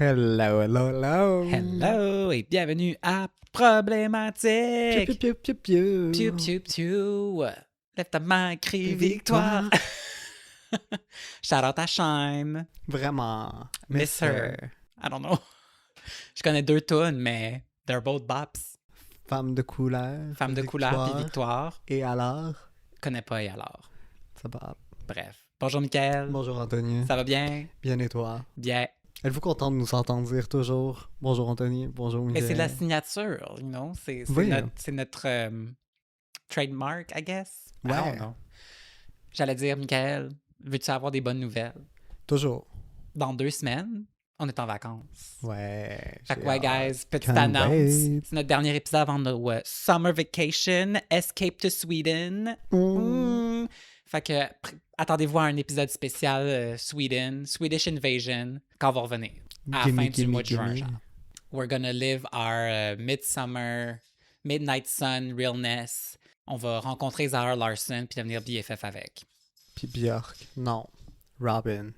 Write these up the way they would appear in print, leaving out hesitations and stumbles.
Hello, hello, hello. Hello et bienvenue à Problématique. Piu, piu, piu, piu, piu. Piu, piu, piu. Lève ta main, crie victoire. Shout out à Shime. Vraiment. Miss her. I don't know. Je connais deux tunes, mais they're both bops. Femme de couleur. Femme de couleur puis victoire. Et alors? Je connais pas et alors. Ça va. Bref. Bonjour Mickaël. Bonjour Anthony. Ça va bien? Bien et toi? Bien. Êtes-vous content de nous entendre dire toujours bonjour Anthony, bonjour Mais Michael? c'est la signature, you know? C'est Oui. notre trademark, I guess. Ouais. I don't know. J'allais dire, Mickaël, veux-tu avoir des bonnes nouvelles? Toujours. Dans 2 semaines, on est en vacances. Ouais. Fait que ouais, guys, petite Can't annonce. wait. C'est notre dernier épisode avant nos summer vacation, Escape to Sweden. Fait que attendez-vous à un épisode spécial Sweden, Swedish Invasion, quand on va revenir. À la fin du mois de juin, genre. We're gonna live our midsummer, midnight sun realness. On va rencontrer Zara Larson puis devenir BFF avec. Puis Björk. Non. Robin.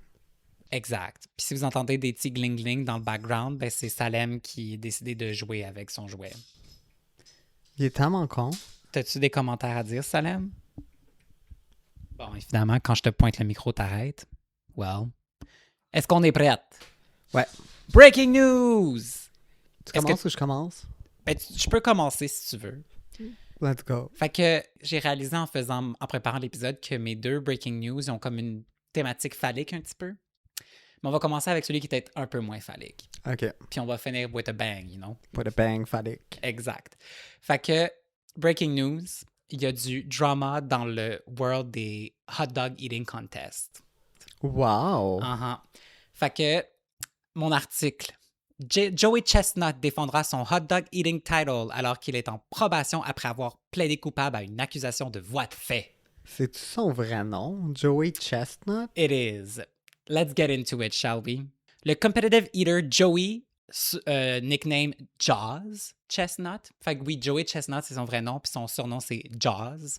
Exact. Puis si vous entendez des petits gling-gling dans le background, ben c'est Salem qui a décidé de jouer avec son jouet. Il est tellement con. T'as-tu des commentaires à dire, Salem? Bon, évidemment, quand je te pointe le micro, t'arrêtes. Well. Est-ce qu'on est prête? Ouais. Breaking news! Tu commences ou je commence? Ben, je peux commencer si tu veux. Let's go. Fait que j'ai réalisé en préparant l'épisode que mes 2 breaking news ils ont comme une thématique phallique un petit peu. Mais on va commencer avec celui qui est peut-être un peu moins phallique. OK. Puis on va finir with a bang, you know? Pour le bang phallique. Exact. Fait que, breaking news, il y a du drama dans le world des hot dog eating contest. Wow. Uh-huh. Fait que, mon article. Joey Chestnut défendra son hot dog eating title alors qu'il est en probation après avoir plaidé coupable à une accusation de voie de fait. C'est-tu son vrai nom? Joey Chestnut? It is. Let's get into it, shall we? Le competitive eater Joey, nickname Jaws Chestnut. Fait que oui, Joey Chestnut, c'est son vrai nom, puis son surnom, c'est Jaws.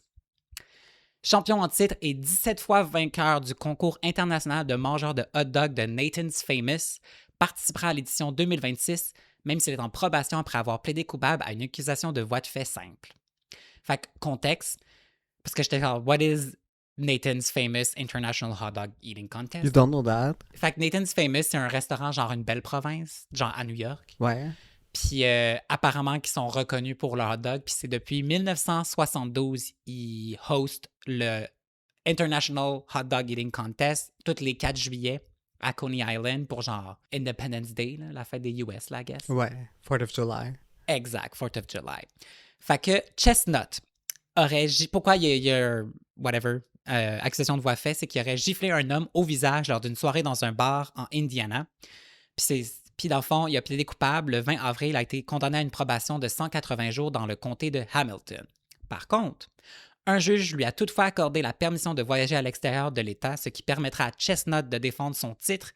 Champion en titre et 17 fois vainqueur du concours international de mangeurs de hot dog de Nathan's Famous, participera à l'édition 2026, même s'il est en probation après avoir plaidé coupable à une accusation de voie de fait simple. Fait que, contexte, parce que j'étais genre, what is Nathan's Famous International Hot Dog Eating Contest? You don't know that? Fait que Nathan's Famous, c'est un restaurant genre une belle province, genre à New York. Ouais. Puis apparemment qu'ils sont reconnus pour leur hot dog. Puis c'est depuis 1972, ils hostent le International Hot Dog Eating Contest tous les 4 juillet à Coney Island pour genre Independence Day, là, la fête des US, là, I guess. Ouais. 4th of July. Exact, 4th of July. Fait que Chestnut aurait... Pourquoi il y a whatever, accusation de voie faite, c'est qu'il aurait giflé un homme au visage lors d'une soirée dans un bar en Indiana. Puis dans le fond, il a plaidé coupable. Le 20 avril, il a été condamné à une probation de 180 jours dans le comté de Hamilton. Par contre, un juge lui a toutefois accordé la permission de voyager à l'extérieur de l'État, ce qui permettra à Chestnut de défendre son titre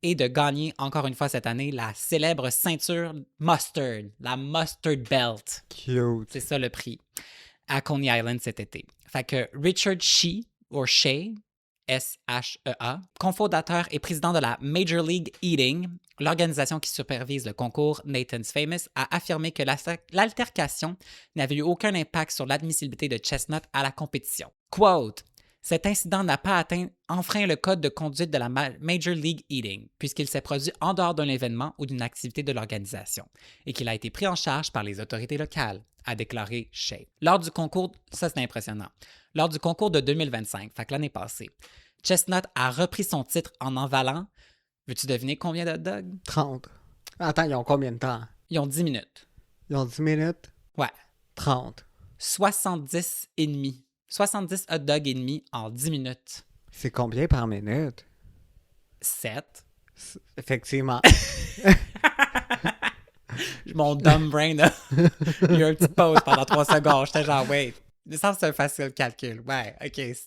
et de gagner encore une fois cette année la célèbre ceinture Mustard, la Mustard Belt. Cute. C'est ça le prix, à Coney Island cet été. Fait que Richard Shea, ou Shea, S-H-E-A, cofondateur et président de la Major League Eating, l'organisation qui supervise le concours Nathan's Famous, a affirmé que l'altercation n'avait eu aucun impact sur l'admissibilité de Chestnut à la compétition. Quote, « Cet incident n'a pas enfreint le code de conduite de la Major League Eating, puisqu'il s'est produit en dehors d'un événement ou d'une activité de l'organisation, et qu'il a été pris en charge par les autorités locales, » a déclaré Shea. Lors du concours, ça c'est impressionnant, lors du concours de 2025, fait que l'année passée, Chestnut a repris son titre en avalant, veux-tu deviner combien de hot dogs? 30. Attends, ils ont combien de temps? Ils ont 10 minutes. Ils ont 10 minutes? Ouais. 30. 70 et demi. 70 hot dogs et demi en 10 minutes. C'est combien par minute? 7. Effectivement. Mon dumb brain, là, il y a eu un petit pause pendant 3 secondes. J'étais genre, wait. Il me semble que c'est un facile calcul. Ouais, OK. Fait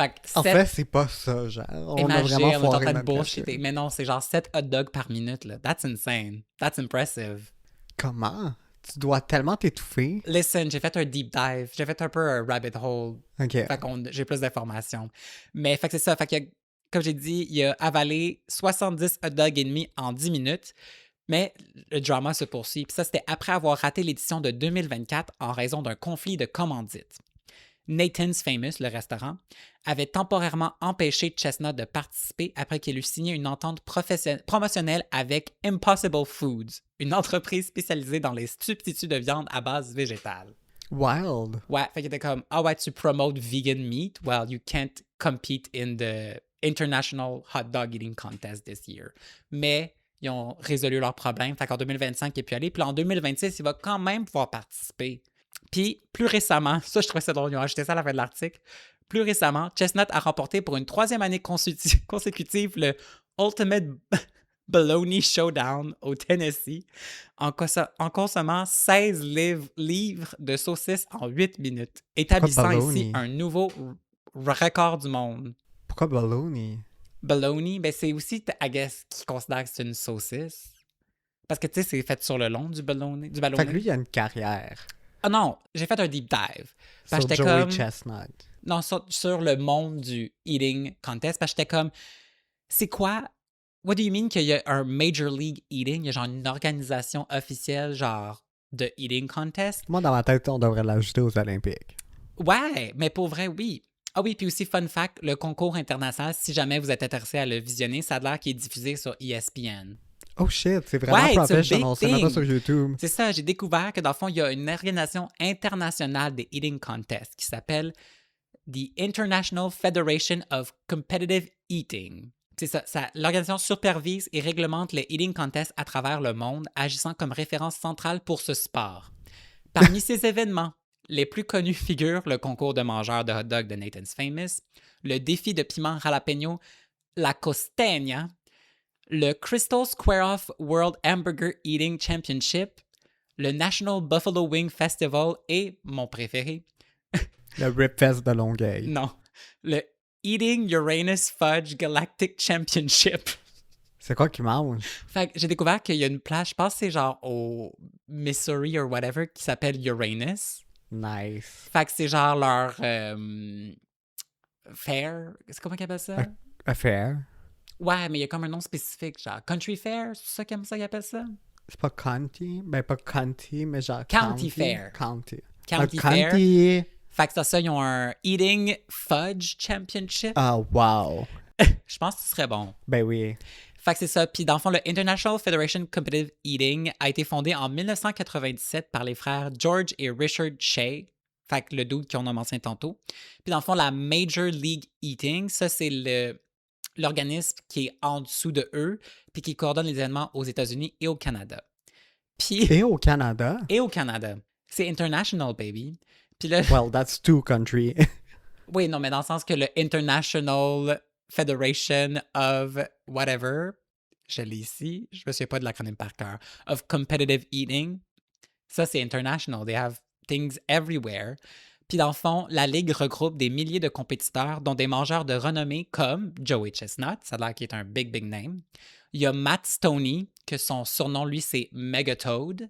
que 7... En fait, c'est pas ça, genre. On a Imagine, vraiment on est en foiré train de notre bullshitter. calcul. Mais non, c'est genre 7 hot dogs par minute, là. That's insane. That's impressive. Comment? Tu dois tellement t'étouffer. Listen, j'ai fait un deep dive. J'ai fait un peu un rabbit hole. OK. Fait que j'ai plus d'informations. Mais fait que c'est ça. Fait que, comme j'ai dit, il a avalé 70 hot dogs et demi en 10 minutes. Mais le drama se poursuit. Puis ça, c'était après avoir raté l'édition de 2024 en raison d'un conflit de commandite. Nathan's Famous, le restaurant, avait temporairement empêché Chestnut de participer après qu'il eut signé une entente promotionnelle avec Impossible Foods, une entreprise spécialisée dans les substituts de viande à base végétale. Wild. Ouais, fait qu'il était comme, ah ouais, tu promotes vegan meat, well, you can't compete in the International Hot Dog Eating Contest this year. Mais ils ont résolu leur problème, fait qu'en 2025, il est pu aller, puis en 2026, il va quand même pouvoir participer. Puis, plus récemment, ça, je trouvais ça drôle, ils ont ajouté ça à la fin de l'article. Plus récemment, Chestnut a remporté pour une 3e année consécutive le Ultimate Bologna Showdown au Tennessee en consommant 16 livres de saucisses en 8 minutes, établissant ici un nouveau record du monde. Pourquoi bologna? Bologna, ben c'est aussi, I guess, qu'ils considèrent que c'est une saucisse. Parce que, tu sais, c'est fait sur le long du bologna. Fait que lui, il a une carrière. Ah non, j'ai fait un deep dive. Sur Joey Chestnut. Non, sur le monde du eating contest. Parce que j'étais comme, c'est quoi? What do you mean qu'il y a un Major League Eating? Il y a genre une organisation officielle, genre, de eating contest? Moi, dans ma tête, on devrait l'ajouter aux Olympiques. Ouais, mais pour vrai, oui. Ah oui, puis aussi, fun fact, le concours international, si jamais vous êtes intéressé à le visionner, ça a l'air qu'il est diffusé sur ESPN. Oh shit, c'est vraiment professionnel, c'est même pas sur YouTube. C'est ça, j'ai découvert que dans le fond, il y a une organisation internationale des eating contests qui s'appelle The International Federation of Competitive Eating. C'est ça, l'organisation supervise et réglemente les eating contests à travers le monde, agissant comme référence centrale pour ce sport. Parmi ces événements, les plus connus figurent le concours de mangeurs de hot dog de Nathan's Famous, le défi de piment jalapeno La Costeña, le Crystal Square Off World Hamburger Eating Championship, le National Buffalo Wing Festival et, mon préféré, le Rip Fest de Longueuil. Non, le Eating Uranus Fudge Galactic Championship. C'est quoi qu'ils mangent? Fait que j'ai découvert qu'il y a une plage, je pense que c'est genre au Missouri or whatever, qui s'appelle Uranus. Nice. Fait que c'est genre leur fair. C'est comment qu'ils appellent ça? A fair? Ouais, mais il y a comme un nom spécifique, genre Country Fair, c'est ça qu'ils appellent ça? C'est pas county? Ben pas county, mais genre County Fair. County. County Fair. Fait que ça, ils ont un Eating Fudge Championship. Ah, wow. Je pense que ce serait bon. Ben oui. Fait que c'est ça. Puis dans le fond, le International Federation Competitive Eating a été fondé en 1997 par les frères George et Richard Shea. Fait que le dude qu'on a mentionné tantôt. Puis dans le fond, la Major League Eating, ça, c'est l'organisme qui est en dessous de eux, puis qui coordonne les événements aux États-Unis et au Canada. Puis... Et au Canada? Et au Canada. C'est international, baby. Puis là... Well, that's two countries. Oui, non, mais dans le sens que le International Federation of whatever, je l'ai ici, je me souviens pas de l'acronyme par cœur, of Competitive Eating, ça c'est international, they have things everywhere. Puis dans le fond, la ligue regroupe des milliers de compétiteurs, dont des mangeurs de renommée comme Joey Chestnut, ça a l'air qu'il est un big name. Il y a Matt Stoney, que son surnom, lui, c'est Megatoad,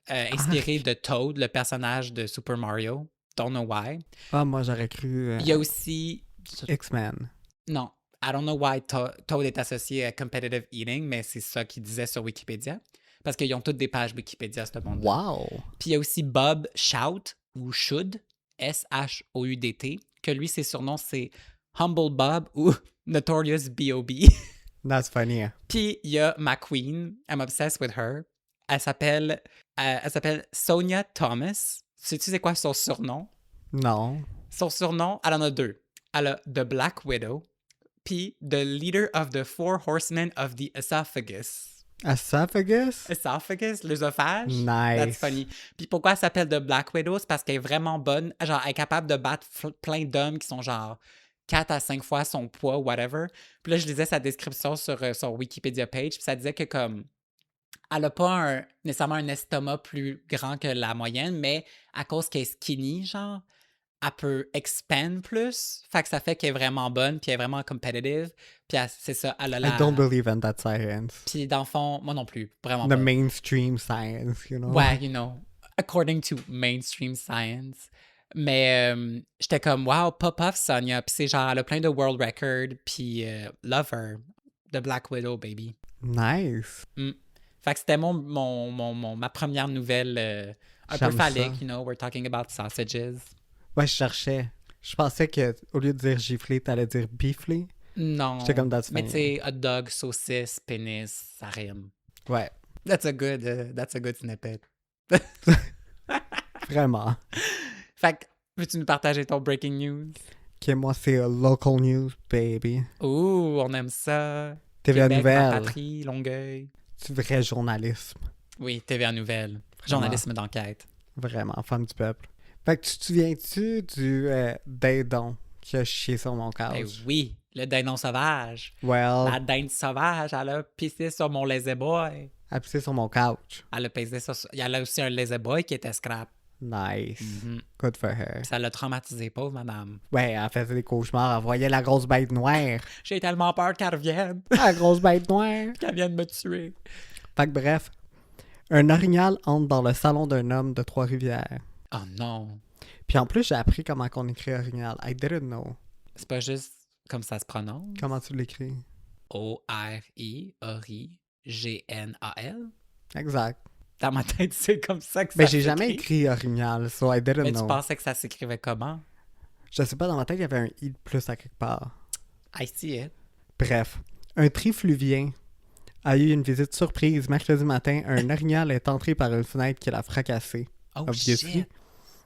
inspiré de Toad, le personnage de Super Mario. Don't know why. Ah, moi, j'aurais cru... Il y a aussi... X-Men. Non. I don't know why Toad est associé à Competitive Eating, mais c'est ça qu'il disait sur Wikipédia. Parce qu'ils ont toutes des pages Wikipédia, ce monde-là. Wow! Puis il y a aussi Bob Shout, ou Should, S-H-O-U-D-T, que lui, ses surnoms, c'est Humble Bob ou Notorious B.O.B. That's funny. Puis il y a ma queen, I'm obsessed with her. Elle s'appelle Sonia Thomas. Sais-tu c'est quoi son surnom? Non. Son surnom, elle en a deux. Elle a The Black Widow, puis The Leader of the Four Horsemen of the Esophagus. Esophagus? Esophagus, l'œsophage. Nice. That's funny. Puis pourquoi elle s'appelle The Black Widow? C'est parce qu'elle est vraiment bonne. Genre, elle est capable de battre plein d'hommes qui sont genre 4 à 5 fois son poids, whatever. Puis là, je lisais sa description sur son Wikipédia page, puis ça disait que comme... Elle n'a pas nécessairement un estomac plus grand que la moyenne, mais à cause qu'elle est skinny, genre, elle peut expand plus. Fait que ça fait qu'elle est vraiment bonne, puis elle est vraiment competitive. Puis c'est ça, elle a la... I don't believe in that science. Puis dans le fond, moi non plus, vraiment The pas. mainstream science, you know? Ouais, you know, according to mainstream science. Mais j'étais comme, wow, pop off Sonia. Puis c'est genre, elle a plein de world records, puis love her. The Black Widow, baby. Nice. Fait que c'était ma première nouvelle un peu J'aime ça. phallique, you know, we're talking about sausages. Ouais, je cherchais. Je pensais que au lieu de dire gifler, t'allais dire bifler. Non. J'étais comme that's Mais tu funny. sais, hot dog, saucisse, pénis, ça rime. Ouais, That's a good snippet. vraiment. Fait que, veux-tu nous partager ton breaking news? Ok, moi, c'est local news, baby. Ouh, on aime ça. TVA Québec, ma Nouvelle. patrie, Longueuil. Du vrai journalisme. Oui, TVA Nouvelle. Journalisme d'enquête. Vraiment, femme du peuple. Fait que tu te souviens-tu du dindon qui a chié sur mon Ben couch? oui, le dindon sauvage. Well, La dinde sauvage, elle a pissé sur mon lazy boy. a pissé sur mon couch. Elle a pissé sur... Elle a aussi un lazy boy qui était scrap. Nice. Mhm. Good for her. Ça l'a traumatisé, pauvre madame. Ouais, elle faisait des cauchemars. Elle voyait la grosse bête noire. J'ai tellement peur qu'elle revienne. La grosse bête noire. Qu'elle vienne me tuer. Fait que bref, un orignal entre dans le salon d'un homme de Trois-Rivières. Oh non. Puis en plus, j'ai appris comment on écrit orignal. I didn't know. C'est pas juste comme ça se prononce. Comment tu l'écris? O-R-I-G-N-A-L. Exact. Dans ma tête, c'est comme ça que ça Mais j'ai jamais s'écrit. écrit orignal, so I didn't Mais tu know. pensais que ça s'écrivait comment? Je sais pas, dans ma tête, il y avait un i de plus à quelque part. I see it. Bref, un trifluvien a eu une visite surprise mercredi matin. Un orignal est entré par une fenêtre qui l'a fracassé, Oh obviously, shit.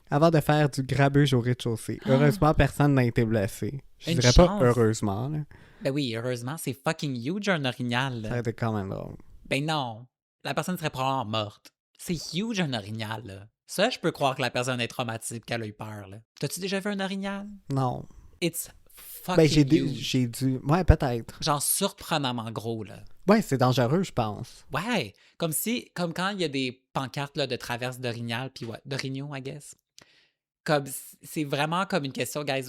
avant de faire du grabuge au rez-de-chaussée. Heureusement, personne n'a été blessé. Je Une dirais pas chance. heureusement, là. Ben oui, heureusement, c'est fucking huge un orignal. Ça là. aurait été quand même drôle. Ben non. La personne serait probablement morte. C'est huge un orignal, là. Ça, je peux croire que la personne est traumatisée, qu'elle a eu peur, là. T'as-tu déjà vu un orignal? Non. It's fucking Ben, huge. j'ai dû... Ouais, peut-être. Genre surprenamment gros, là. Ouais, c'est dangereux, je pense. Ouais, comme quand il y a des pancartes là, de traverse d'orignal, puis ouais, d'orignaux, I guess. Comme, c'est vraiment comme une question, guys.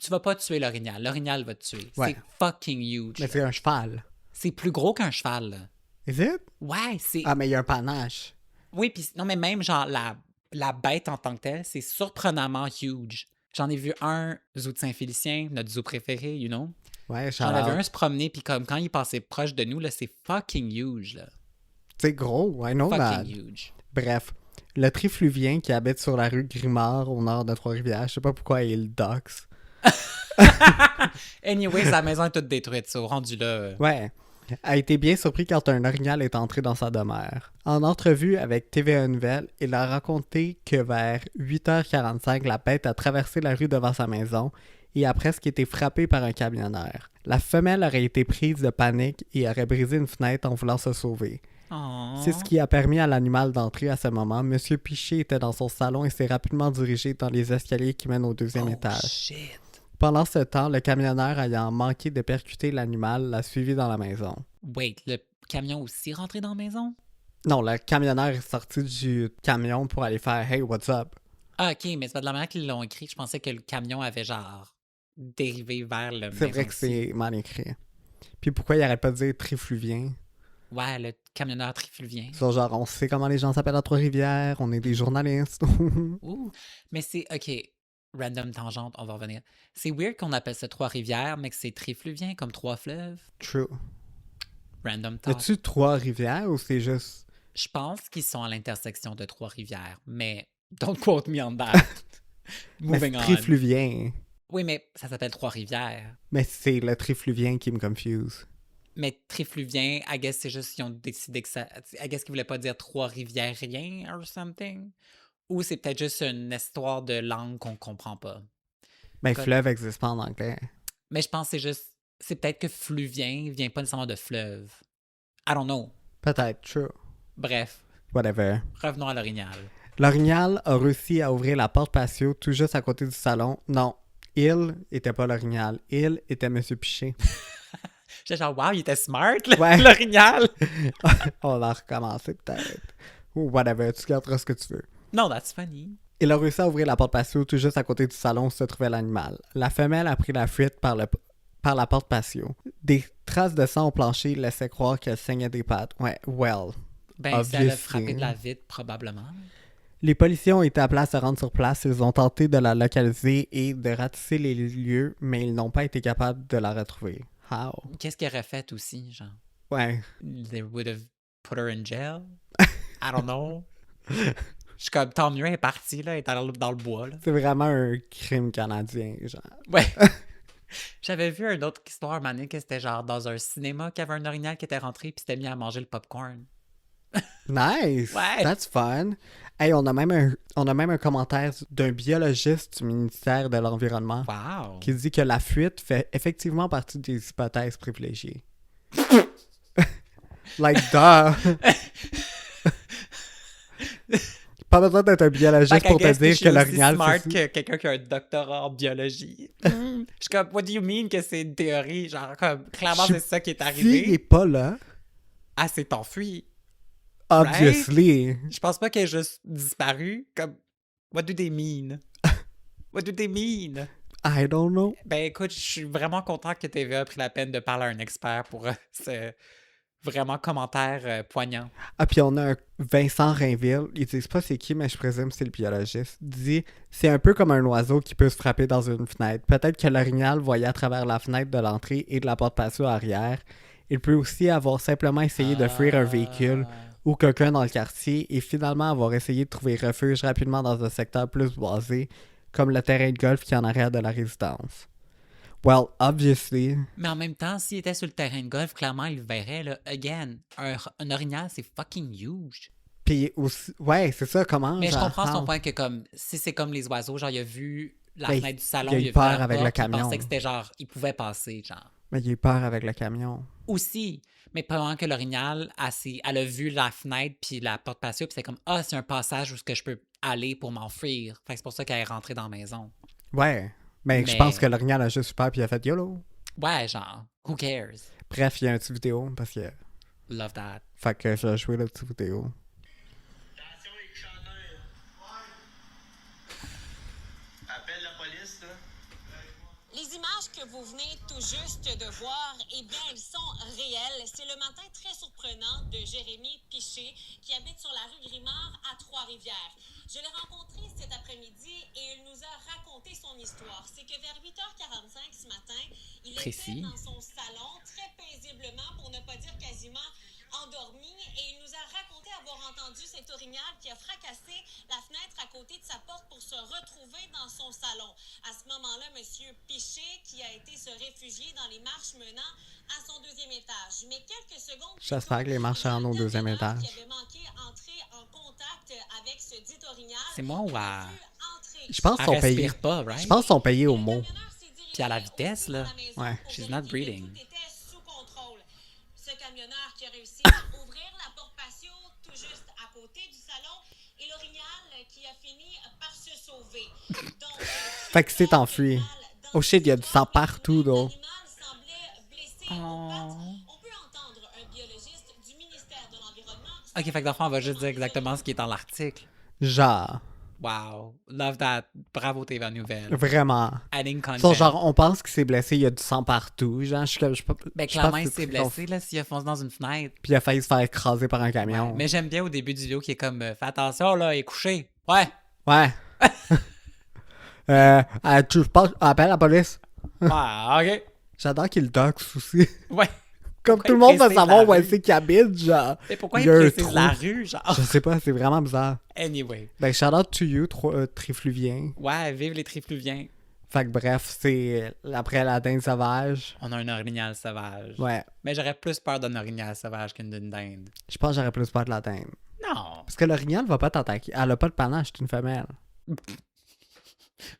Tu vas pas tuer l'orignal. L'orignal va te tuer. Ouais. C'est fucking huge. Mais là. c'est un cheval. C'est plus gros qu'un cheval, là. Is it? Ouais, c'est... Ah, mais il y a un panache. Oui, puis non, mais même genre la bête en tant que telle, c'est surprenamment huge. J'en ai vu un zoo de Saint-Félicien, notre zoo préféré, you know. Ouais, J'en avais shout-out. un se promener, puis comme quand il passait proche de nous, là, c'est fucking huge, là. C'est gros, I know that. Fucking huge. Bref, le trifluvien qui habite sur la rue Grimard au nord de Trois-Rivières, je sais pas pourquoi il dox. Anyway, sa maison est toute détruite, ça, rendu là. Ouais, a été bien surpris quand un orignal est entré dans sa demeure. En entrevue avec TVA Nouvelle, il a raconté que vers 8h45, la bête a traversé la rue devant sa maison et a presque été frappée par un camionneur. La femelle aurait été prise de panique et aurait brisé une fenêtre en voulant se sauver. Oh. C'est ce qui a permis à l'animal d'entrer à ce moment. Monsieur Piché était dans son salon et s'est rapidement dirigé dans les escaliers qui mènent au deuxième étage. Shit. Pendant ce temps, le camionneur ayant manqué de percuter l'animal l'a suivi dans la maison. Wait, le camion aussi rentré dans la maison? Non, le camionneur est sorti du camion pour aller faire « Hey, what's up? Ah, ok, mais c'est pas de la manière qu'ils l'ont écrit. Je pensais que le camion avait genre dérivé vers le C'est vrai que c'est mal écrit. Puis pourquoi il arrête pas de dire « trifluvien Ouais, le camionneur trifluvien. ». Genre, on sait comment les gens s'appellent à Trois-Rivières, on est des journalistes. Ouh, mais c'est... OK, random tangente, on va revenir. C'est weird qu'on appelle ça Trois-Rivières, mais que c'est trifluvien, comme trois fleuves. True. Random talk. As-tu Trois-Rivières ou c'est juste... Je pense qu'ils sont à l'intersection de Trois-Rivières, mais don't quote me on that. Mais c'est Moving on. trifluvien. Oui, mais ça s'appelle Trois-Rivières. Mais c'est le trifluvien qui me confuse. Mais trifluvien, I guess c'est juste qu'ils ont décidé que ça... I guess qu'ils voulaient pas dire Trois-Rivières-rien or something. Ou c'est peut-être juste une histoire de langue qu'on comprend pas. Mais Comme- fleuve existe pas en anglais. Mais je pense que c'est juste... C'est peut-être que fluvien vient pas nécessairement de fleuve. I don't know. Peut-être, true. Bref, Whatever. revenons à l'orignal. L'orignal a réussi à ouvrir la porte patio tout juste à côté du salon. Non, il était pas l'orignal. Il était Monsieur Piché. J'étais genre, wow, il était smart, Ouais. l'orignal. On va recommencer peut-être. Ou whatever, tu garderas ce que tu veux. Non, that's funny. Il a réussi à ouvrir la porte patio tout juste à côté du salon où se trouvait l'animal. La femelle a pris la fuite par la porte patio. Des traces de sang au plancher laissaient croire qu'elle saignait des pattes. Ouais, well. Ben, si elle a Obviously. frappé de la vitre, probablement. Les policiers ont été appelés à se rendre sur place. Ils ont tenté de la localiser et de ratisser les lieux, mais ils n'ont pas été capables de la retrouver. How? Qu'est-ce qu'il aurait fait aussi, genre? Ouais. They would have put her in jail. I don't know. Je suis comme, tant mieux, elle est partie, là, elle est dans le bois, là. C'est vraiment un crime canadien, genre. Ouais. J'avais vu une autre histoire, Mané, que c'était genre dans un cinéma qu'il y avait un orignal qui était rentré puis s'était mis à manger le popcorn. Nice! Ouais. That's fun! Hey, on a même un commentaire d'un biologiste du ministère de l'Environnement Wow! qui dit que la fuite fait effectivement partie des hypothèses privilégiées. Like, duh! Pas besoin d'être un biologiste pour te dire que l'orignal, c'est smart c'est... que quelqu'un qui a un doctorat en biologie. Je suis comme, what do you mean que c'est une théorie? Genre, comme, clairement, c'est ça qui est arrivé. S'il est pas là, Ah, c'est enfui. obviously. Je pense pas qu'elle ait juste disparu. Comme, what do they mean? What do they mean? I don't know. Ben, écoute, je suis vraiment content que TVA a pris la peine de parler à un expert pour ce vraiment commentaire poignant. Ah, puis on a un Vincent Rainville, ils disent pas c'est qui, mais je présume que c'est le biologiste, dit « C'est un peu comme un oiseau qui peut se frapper dans une fenêtre. Peut-être que l'orignal voyait à travers la fenêtre de l'entrée et de la porte patio arrière. Il peut aussi avoir simplement essayé de fuir un véhicule ou quelqu'un dans le quartier et finalement avoir essayé de trouver refuge rapidement dans un secteur plus boisé, comme le terrain de golf qui est en arrière de la résidence. » Well, obviously. Mais en même temps, s'il était sur le terrain de golf, clairement, il le verrait, là. Again, un orignal, c'est fucking huge. Puis aussi, ouais, c'est ça, comment? Mais genre, je comprends son how? point que, comme, si c'est comme les oiseaux, genre, il a vu la Ben, fenêtre du salon, il a eu il a vu peur la avec le porte, camion. il pensait que c'était genre, il pouvait passer, genre. Mais il a eu peur avec le camion. Aussi, mais pendant que l'orignal, elle a vu la fenêtre puis la porte patio, puis c'est comme, ah, c'est un passage où ce que je peux aller pour m'enfuir. Fait que c'est pour ça qu'elle est rentrée dans la maison. Ouais. Mais je Mais- pense que l'orignal a juste eu peur puis il a fait YOLO. Ouais, genre, who cares? Bref, il y a une petite vidéo parce que... Love that. Fait que je vais jouer la petite vidéo. Attention les chanteurs. Appelle la police, là. Les images que vous venez tout juste de voir, eh bien, elles sont réelles. C'est le matin très surprenant de Jérémy Piché, qui habite sur la rue Grimard à Trois-Rivières. Je l'ai rencontré cet après-midi et il nous a raconté son histoire. C'est que vers 8h45 ce matin, il Précis. était dans son salon, très paisiblement, pour ne pas dire quasiment endormi, et il nous a raconté avoir entendu cet orignal qui a fracassé la fenêtre à côté de sa porte pour se retrouver dans son salon. À ce moment-là, M. Piché, qui a été se réfugier dans les marches menant à son deuxième étage. Mais quelques secondes plus J'espère que les marches tôt, seront au deuxième camionneur étage. qui avait manqué entrer en contact avec ce dit orignal, C'est moi ou a à... pu entrer. Je pense qu'ils Elle sont payés. respire pas, right? Je pense qu'ils sont payés au mot. Puis à la vitesse, là. Ouais. She's not breathing. Tout était sous contrôle. Ce camionneur qui a réussi à ouvrir la porte patio tout juste à côté du salon et l'orignal qui a fini par se sauver. Donc, Fait que c'est enfui. Oh shit, il y a du sang partout, là. l'animal semblait blessé aux Oh. pattes. On peut entendre un biologiste du ministère de l'Environnement. Ok, fait que dans le fond, on va juste dire exactement ce qui est dans l'article. Genre. Wow. Love that. Bravo, TVA Nouvelle. Vraiment. Adding content. Sont genre, on pense qu'il s'est blessé, il y a du sang partout. Genre, je suis comme... Ben, je clairement, pense il que s'est c'est blessé, là, s'il a foncé dans une fenêtre. Puis il a failli se faire écraser par un camion. Mais j'aime bien au début du vidéo qui est comme, fais attention, là, il est couché. Ouais. Ouais. Tu penses... Appelle la police. Ouais, ok. J'adore qu'il doxe aussi. Ouais. Comme Pourquoi tout le il monde va précise savoir la où rue? c'est qu'il habite, genre. Mais pourquoi Il il y a un précise la trou. rue, genre? Je sais pas, c'est vraiment bizarre. Anyway. Ben, shout out to you, Trifluvien. Ouais, vive les trifluviens. Fait que bref, c'est après la dinde sauvage. On a un orignal sauvage. Ouais. Mais j'aurais plus peur d'un orignal sauvage qu'une d'une dinde. Je pense que j'aurais plus peur de la dinde. Non. Parce que l'orignal va pas t'attaquer. Elle a pas de panache, c'est une femelle.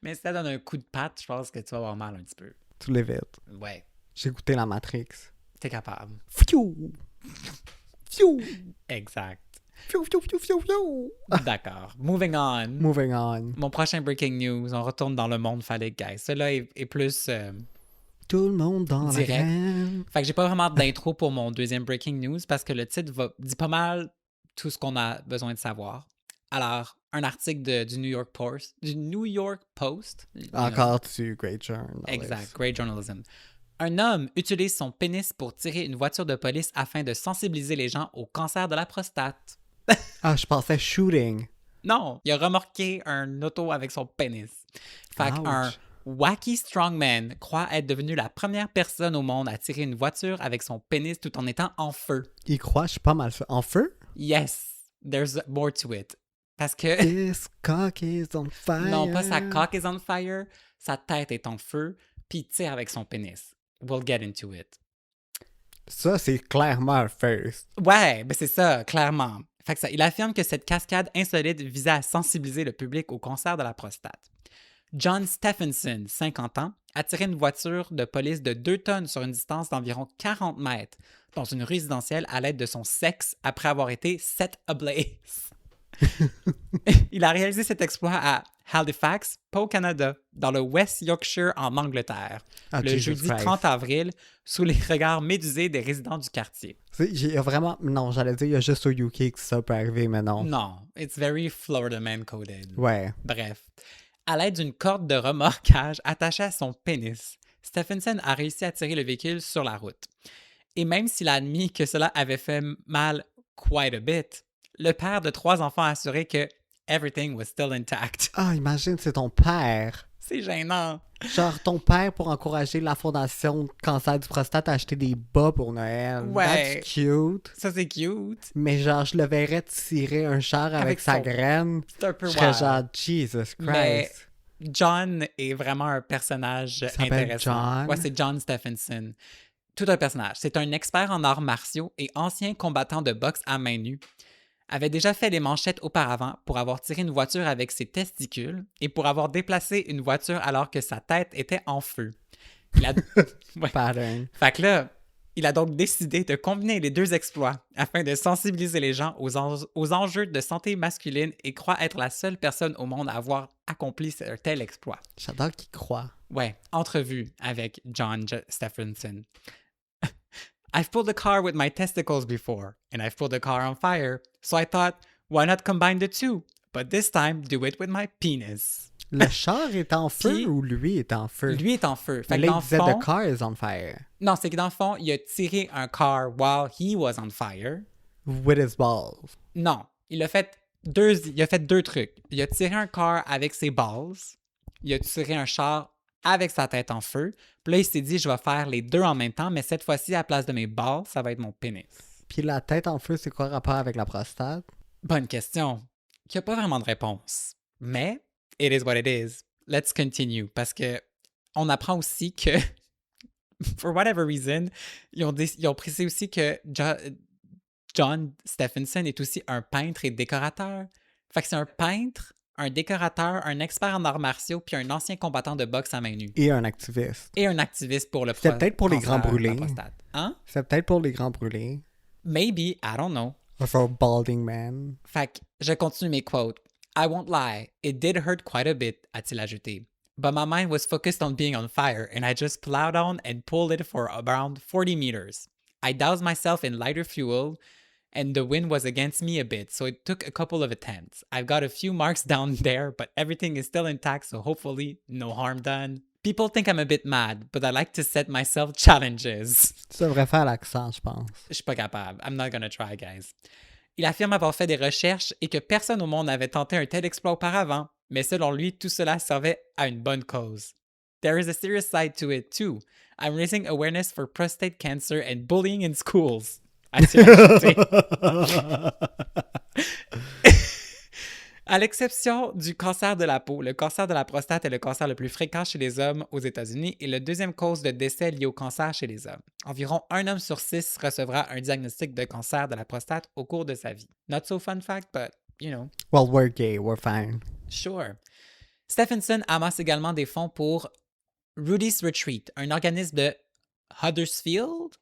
Mais si ça donne un coup de patte, je pense que tu vas avoir mal un petit peu. Tu l'évites. Ouais. J'ai écouté la Matrix. T'es capable. Fiou! Fiou! Exact. Fiou, fiou, fiou, fiou, fiou! D'accord. Moving on. Moving on. Mon prochain breaking news, on retourne dans le monde phallique, guys. Celui-là est plus... Tout le monde dans Direct. la graine. Fait que j'ai pas vraiment d'intro pour mon deuxième breaking news parce que le titre dit pas mal tout ce qu'on a besoin de savoir. Alors, un article du New York Post. Du New York Post. Encore du Great Journal. Exact. Great journalism. Un homme utilise son pénis pour tirer une voiture de police afin de sensibiliser les gens au cancer de la prostate. Ah, je pensais shooting. Non, il a remorqué un auto avec son pénis. Fait Ouch. qu'un Wacky Strongman croit être devenu la première personne au monde à tirer une voiture avec son pénis tout en étant en feu. Il croit, je suis pas mal en feu? Yes, there's more to it. Parce que... This cock is on fire. Non, pas sa cock is on fire, sa tête est en feu, puis il tire avec son pénis. We'll get into it. Ça, c'est clairement un first. Ouais, ben c'est ça, clairement. Fait que ça, il affirme que cette cascade insolite visait à sensibiliser le public au cancer de la prostate. John Stephenson, 50 ans, a tiré une voiture de police de 2 tonnes sur une distance d'environ 40 mètres dans une résidentielle à l'aide de son sexe après avoir été set ablaze. Il a réalisé cet exploit à Halifax, pas au Canada, dans le West Yorkshire en Angleterre, le Jesus jeudi Christ. 30 avril, sous les regards médusés des résidents du quartier. Il y a vraiment... Non, j'allais dire, il y a juste au UK que ça peut arriver, mais non. Non, it's very Florida man coded. Ouais. Bref, à l'aide d'une corde de remorquage attachée à son pénis, Stephenson a réussi à tirer le véhicule sur la route. Et même s'il a admis que cela avait fait mal quite a bit, le père de 3 enfants a assuré que everything was still intact. Ah, imagine, c'est ton père. C'est gênant. Genre, ton père, pour encourager la Fondation cancer du prostate à acheter des bas pour Noël. Ouais. That's cute. Ça, c'est cute. Mais genre, je le verrais tirer un char avec sa son- graine. C'est un peu Je serais wild. genre, Jesus Christ. Mais John est vraiment un personnage s'appelle intéressant. John? Ouais, c'est John Stephenson. Tout un personnage. C'est un expert en arts martiaux et ancien combattant de boxe à main nue. Avait déjà fait des manchettes auparavant pour avoir tiré une voiture avec ses testicules et pour avoir déplacé une voiture alors que sa tête était en feu. Il a... Ouais. Pattern. Fait que là, il a donc décidé de combiner les 2 exploits afin de sensibiliser les gens aux enjeux de santé masculine et croit être la seule personne au monde à avoir accompli un tel exploit. J'adore qu'il croit. Ouais, entrevue avec John Stephenson. I've pulled a car with my testicles before, and I've pulled a car on fire, so I thought, why not combine the two? But this time, do it with my penis. Le char est en feu Puis- ou lui est en feu? Lui est en feu. Fait Mais que là, dans il le disait fond... the car is on fire. Non, c'est que dans le fond, il a tiré un car while he was on fire. With his balls. Non, il a fait 2 trucs. Il a tiré un car avec ses balls. Il a tiré un char avec sa tête en feu. Puis là, il s'est dit, je vais faire les 2 en même temps, mais cette fois-ci, à la place de mes balls, ça va être mon pénis. Puis la tête en feu, c'est quoi le rapport avec la prostate? Bonne question. Il n'y a pas vraiment de réponse. Mais, it is what it is. Let's continue. Parce que on apprend aussi que, for whatever reason, ils ont précisé aussi que John Stephenson est aussi un peintre et décorateur. Fait que c'est un peintre, un décorateur, un expert en arts martiaux, puis un ancien combattant de boxe à main nue. Et un activiste. Et un activiste pour le C'est peut-être pour les cancer grands de la brûlés. prostate. Hein? C'est peut-être pour les grands brûlés. Maybe, I don't know. Or for a balding man. Fait que je continue mes quotes. I won't lie, it did hurt quite a bit, a-t-il ajouté. But my mind was focused on being on fire, and I just plowed on and pulled it for around 40 meters. I doused myself in lighter fuel, and the wind was against me a bit, so it took a couple of attempts. I've got a few marks down there, but everything is still intact, so hopefully no harm done. People think I'm a bit mad, but I like to set myself challenges. Tu devrais faire l'accent, je pense. Je suis pas capable. I'm not gonna try, guys. Il affirme avoir fait des recherches et que personne au monde n'avait tenté un tel exploit auparavant, mais selon lui, tout cela servait à une bonne cause. There is a serious side to it, too. I'm raising awareness for prostate cancer and bullying in schools. A-t-il ajouté. À l'exception du cancer de la peau, le cancer de la prostate est le cancer le plus fréquent chez les hommes aux États-Unis et la 2e cause de décès liée au cancer chez les hommes. Environ 1 homme sur 6 recevra un diagnostic de cancer de la prostate au cours de sa vie. Not so fun fact, but, you know. Well, we're gay, we're fine. Sure. Stephenson amasse également des fonds pour Rudy's Retreat, un organisme de Huddersfield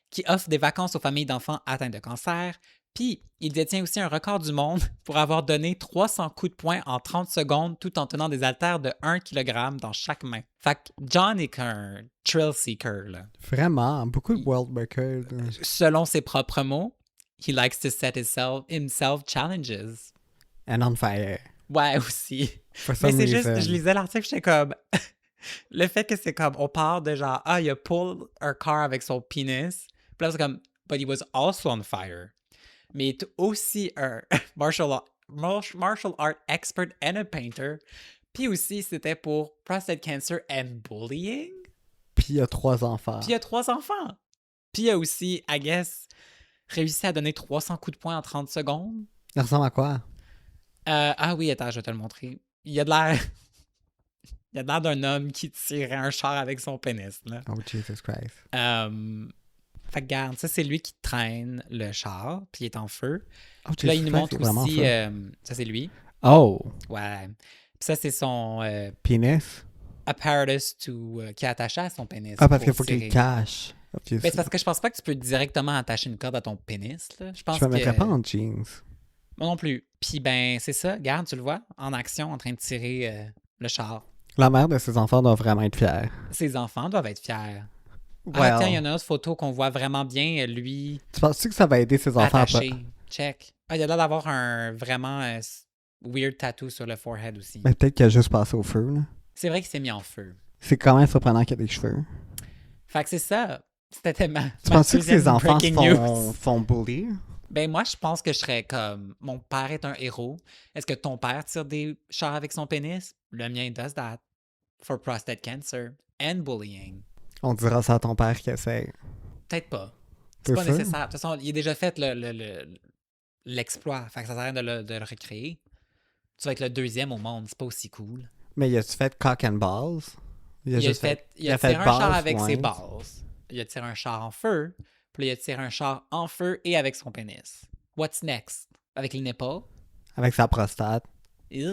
qui offre des vacances aux familles d'enfants atteints de cancer. Puis, il détient aussi un record du monde pour avoir donné 300 coups de poing en 30 secondes tout en tenant des haltères de 1 kg dans chaque main. Fait que John est qu'un thrill seeker, là. Vraiment, beaucoup de world records. Selon ses propres mots, he likes to set himself challenges. And on fire. Ouais, aussi. For Mais some c'est juste, reason. je lisais l'article, j'étais comme... le fait que c'est comme, on parle de genre, il a pull un car avec son pénis. Puis là, c'est comme, but he was also on fire. Mais il est aussi un martial art expert and a painter. Puis aussi, c'était pour prostate cancer and bullying. Puis il y a 3 enfants. Puis il y a 3 enfants. Puis il a aussi, I guess, réussi à donner 300 coups de poing en 30 secondes. Il ressemble à quoi? Ah oui, attends, je vais te le montrer. Il a de l'air... Il a de l'air d'un homme qui tirait un char avec son pénis, là. Oh, Jesus Christ. Fait que regarde, ça, c'est lui qui traîne le char, puis il est en feu. Oh, Puis là, il nous Christ, montre c'est vraiment aussi... feu. ça, c'est lui. Oh, Ouais. Puis ça, c'est son pénis? apparatus qui est attaché à son pénis. Ah, parce qu'il pour faut qu'il tirer. le cache. Ben, c'est parce que je pense pas que tu peux directement attacher une corde à ton pénis, là. Je pense Je me que... mettrais pas en jeans. Moi non plus. Puis ben, c'est ça. Regarde, tu le vois, en action, en train de tirer le char. La mère de ses enfants doit vraiment être fière. Ses enfants doivent être fiers. Ah, Well, tiens, il y en a une autre photo qu'on voit vraiment bien, lui, tu penses-tu que ça va aider ses enfants à pas... attaché. Check. Ah, il a l'air d'avoir un vraiment weird tattoo sur le forehead aussi. Mais peut-être qu'il a juste passé au feu, là. C'est vrai qu'il s'est mis en feu. C'est quand même surprenant qu'il y ait des cheveux. Fait que c'est ça. C'était ma Tu penses-tu que deuxième ses enfants breaking news. font bully? Ben moi, je pense que je serais comme, mon père est un héros. Est-ce que ton père tire des chars avec son pénis? Le mien does that. For prostate cancer and bullying. On dira ça à ton père qui essaie. Peut-être pas. T'es C'est pas sûr? nécessaire. De toute façon, il a déjà fait l'exploit. Fait que ça sert à rien de le recréer. Tu vas être le deuxième au monde. C'est pas aussi cool. Mais il a-tu fait cock and balls? Il a tiré un char balls, avec ses ouais. balles. Il a tiré un char en feu. Puis là, il a tiré un char en feu et avec son pénis. What's next? Avec les nipples? Avec sa prostate. Je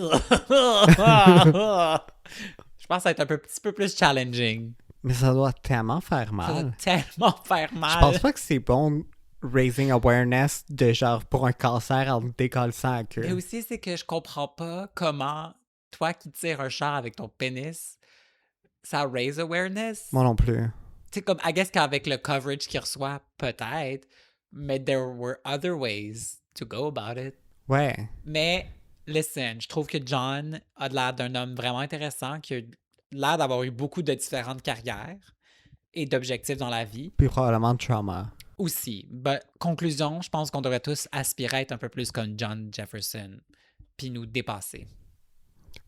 pense que ça va être un petit peu plus challenging. Mais ça doit tellement faire Ça va mal. tellement faire mal. Je pense pas que c'est bon raising awareness de genre pour un cancer en décalçant la queue. Mais aussi, c'est que je comprends pas comment toi qui tires un char avec ton pénis, ça raise awareness. Moi non plus. Tu sais, comme, I guess qu'avec le coverage qu'il reçoit, peut-être, mais there were other ways to go about it. Ouais. Mais, listen, je trouve que John a l'air d'un homme vraiment intéressant, qui a l'air d'avoir eu beaucoup de différentes carrières et d'objectifs dans la vie. Puis probablement de trauma. Aussi. Conclusion, je pense qu'on devrait tous aspirer à être un peu plus comme John Jefferson, puis nous dépasser.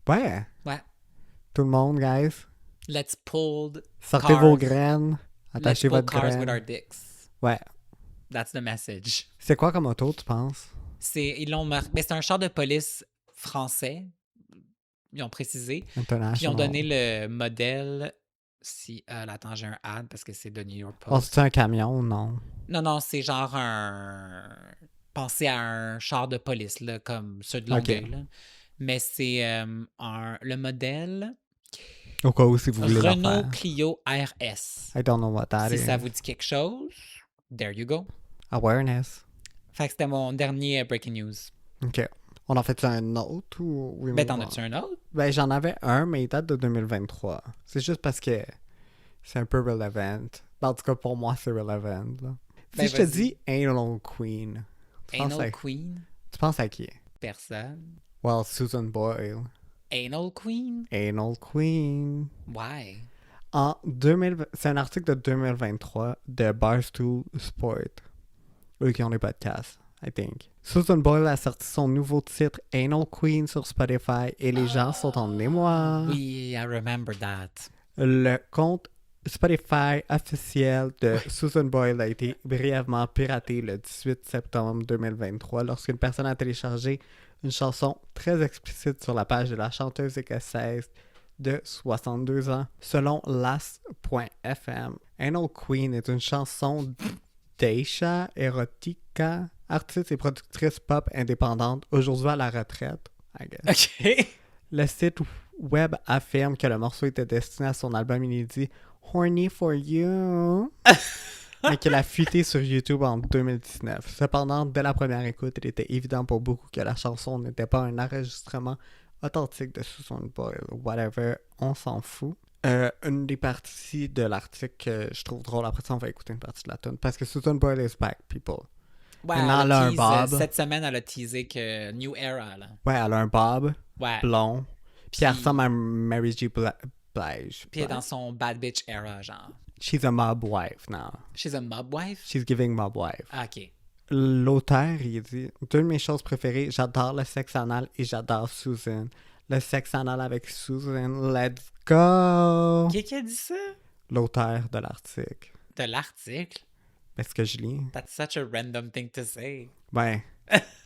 Ouais. Ouais. Tout le monde, guys. Let's pull Sortez cars. vos graines. Let's Attachez pull votre cars with graine. our dicks. Ouais. That's the message. C'est quoi comme auto, tu penses? C'est un char de police français. Ils ont précisé. International. Puis ils ont donné le modèle. Attends, j'ai un ad parce que c'est de New York Oh, Post. c'est un camion ou non? Non, c'est genre pensez à un char de police, là, comme ceux de Longueuil. Ok. Là. Mais c'est le modèle Au cas où, si vous voulez le Renault faire. Clio RS. I don't know what that Si is. ça vous dit quelque chose, there you go. Awareness. Fait que c'était mon dernier breaking news. OK. On en fait un autre ou... Oui, Ben, t'en as-tu un autre? Ben, j'en avais un, mais il date de 2023. C'est juste parce que c'est un peu relevant. En tout cas, pour moi, c'est relevant. Là. Ben, Si je te vas-y. dis Anal Queen, tu penses, Anal à... Queen? tu penses à qui? Personne. Well, Susan Boyle. Anal Queen? Anal Queen. Why? En 2000... C'est un article de 2023 de Barstool Sport. Eux qui ont des podcasts, I think. Susan Boyle a sorti son nouveau titre Anal Queen sur Spotify et les gens sont en émoi. Oui, I remember that. Le compte Spotify officiel de Susan Boyle a été brièvement piraté le 18 septembre 2023 lorsqu'une personne a téléchargé une chanson très explicite sur la page de la chanteuse écossaise de 62 ans. Selon Last.fm, Anal Queen est une chanson d'Aisha Erotica, artiste et productrice pop indépendante, aujourd'hui à la retraite, I guess. OK. Le site web affirme que le morceau était destiné à son album inédit Horny for You, mais qu'il a fuité sur YouTube en 2019. Cependant, dès la première écoute, il était évident pour beaucoup que la chanson n'était pas un enregistrement authentique de Susan Boyle. Whatever, on s'en fout. Une des parties de l'article que je trouve drôle, après ça, on va écouter une partie de la tune, parce que Susan Boyle is back, people. Ouais, Maintenant, elle a un bob. cette semaine, elle a teasé que New Era, là. Ouais, elle a un bob Ouais. blond, puis elle Puis- ressemble à Mary J. Blige. Puis elle est dans son bad bitch era, genre. She's a mob wife now. She's a mob wife? She's giving mob wife. Ah, OK. L'auteur, il dit « Deux de mes choses préférées, j'adore le sexe anal et j'adore Susan. Le sexe anal avec Susan, let's go! Qui a dit ça? L'auteur de l'article. De l'article? Est-ce que je lis? That's such a random thing to say. Ben,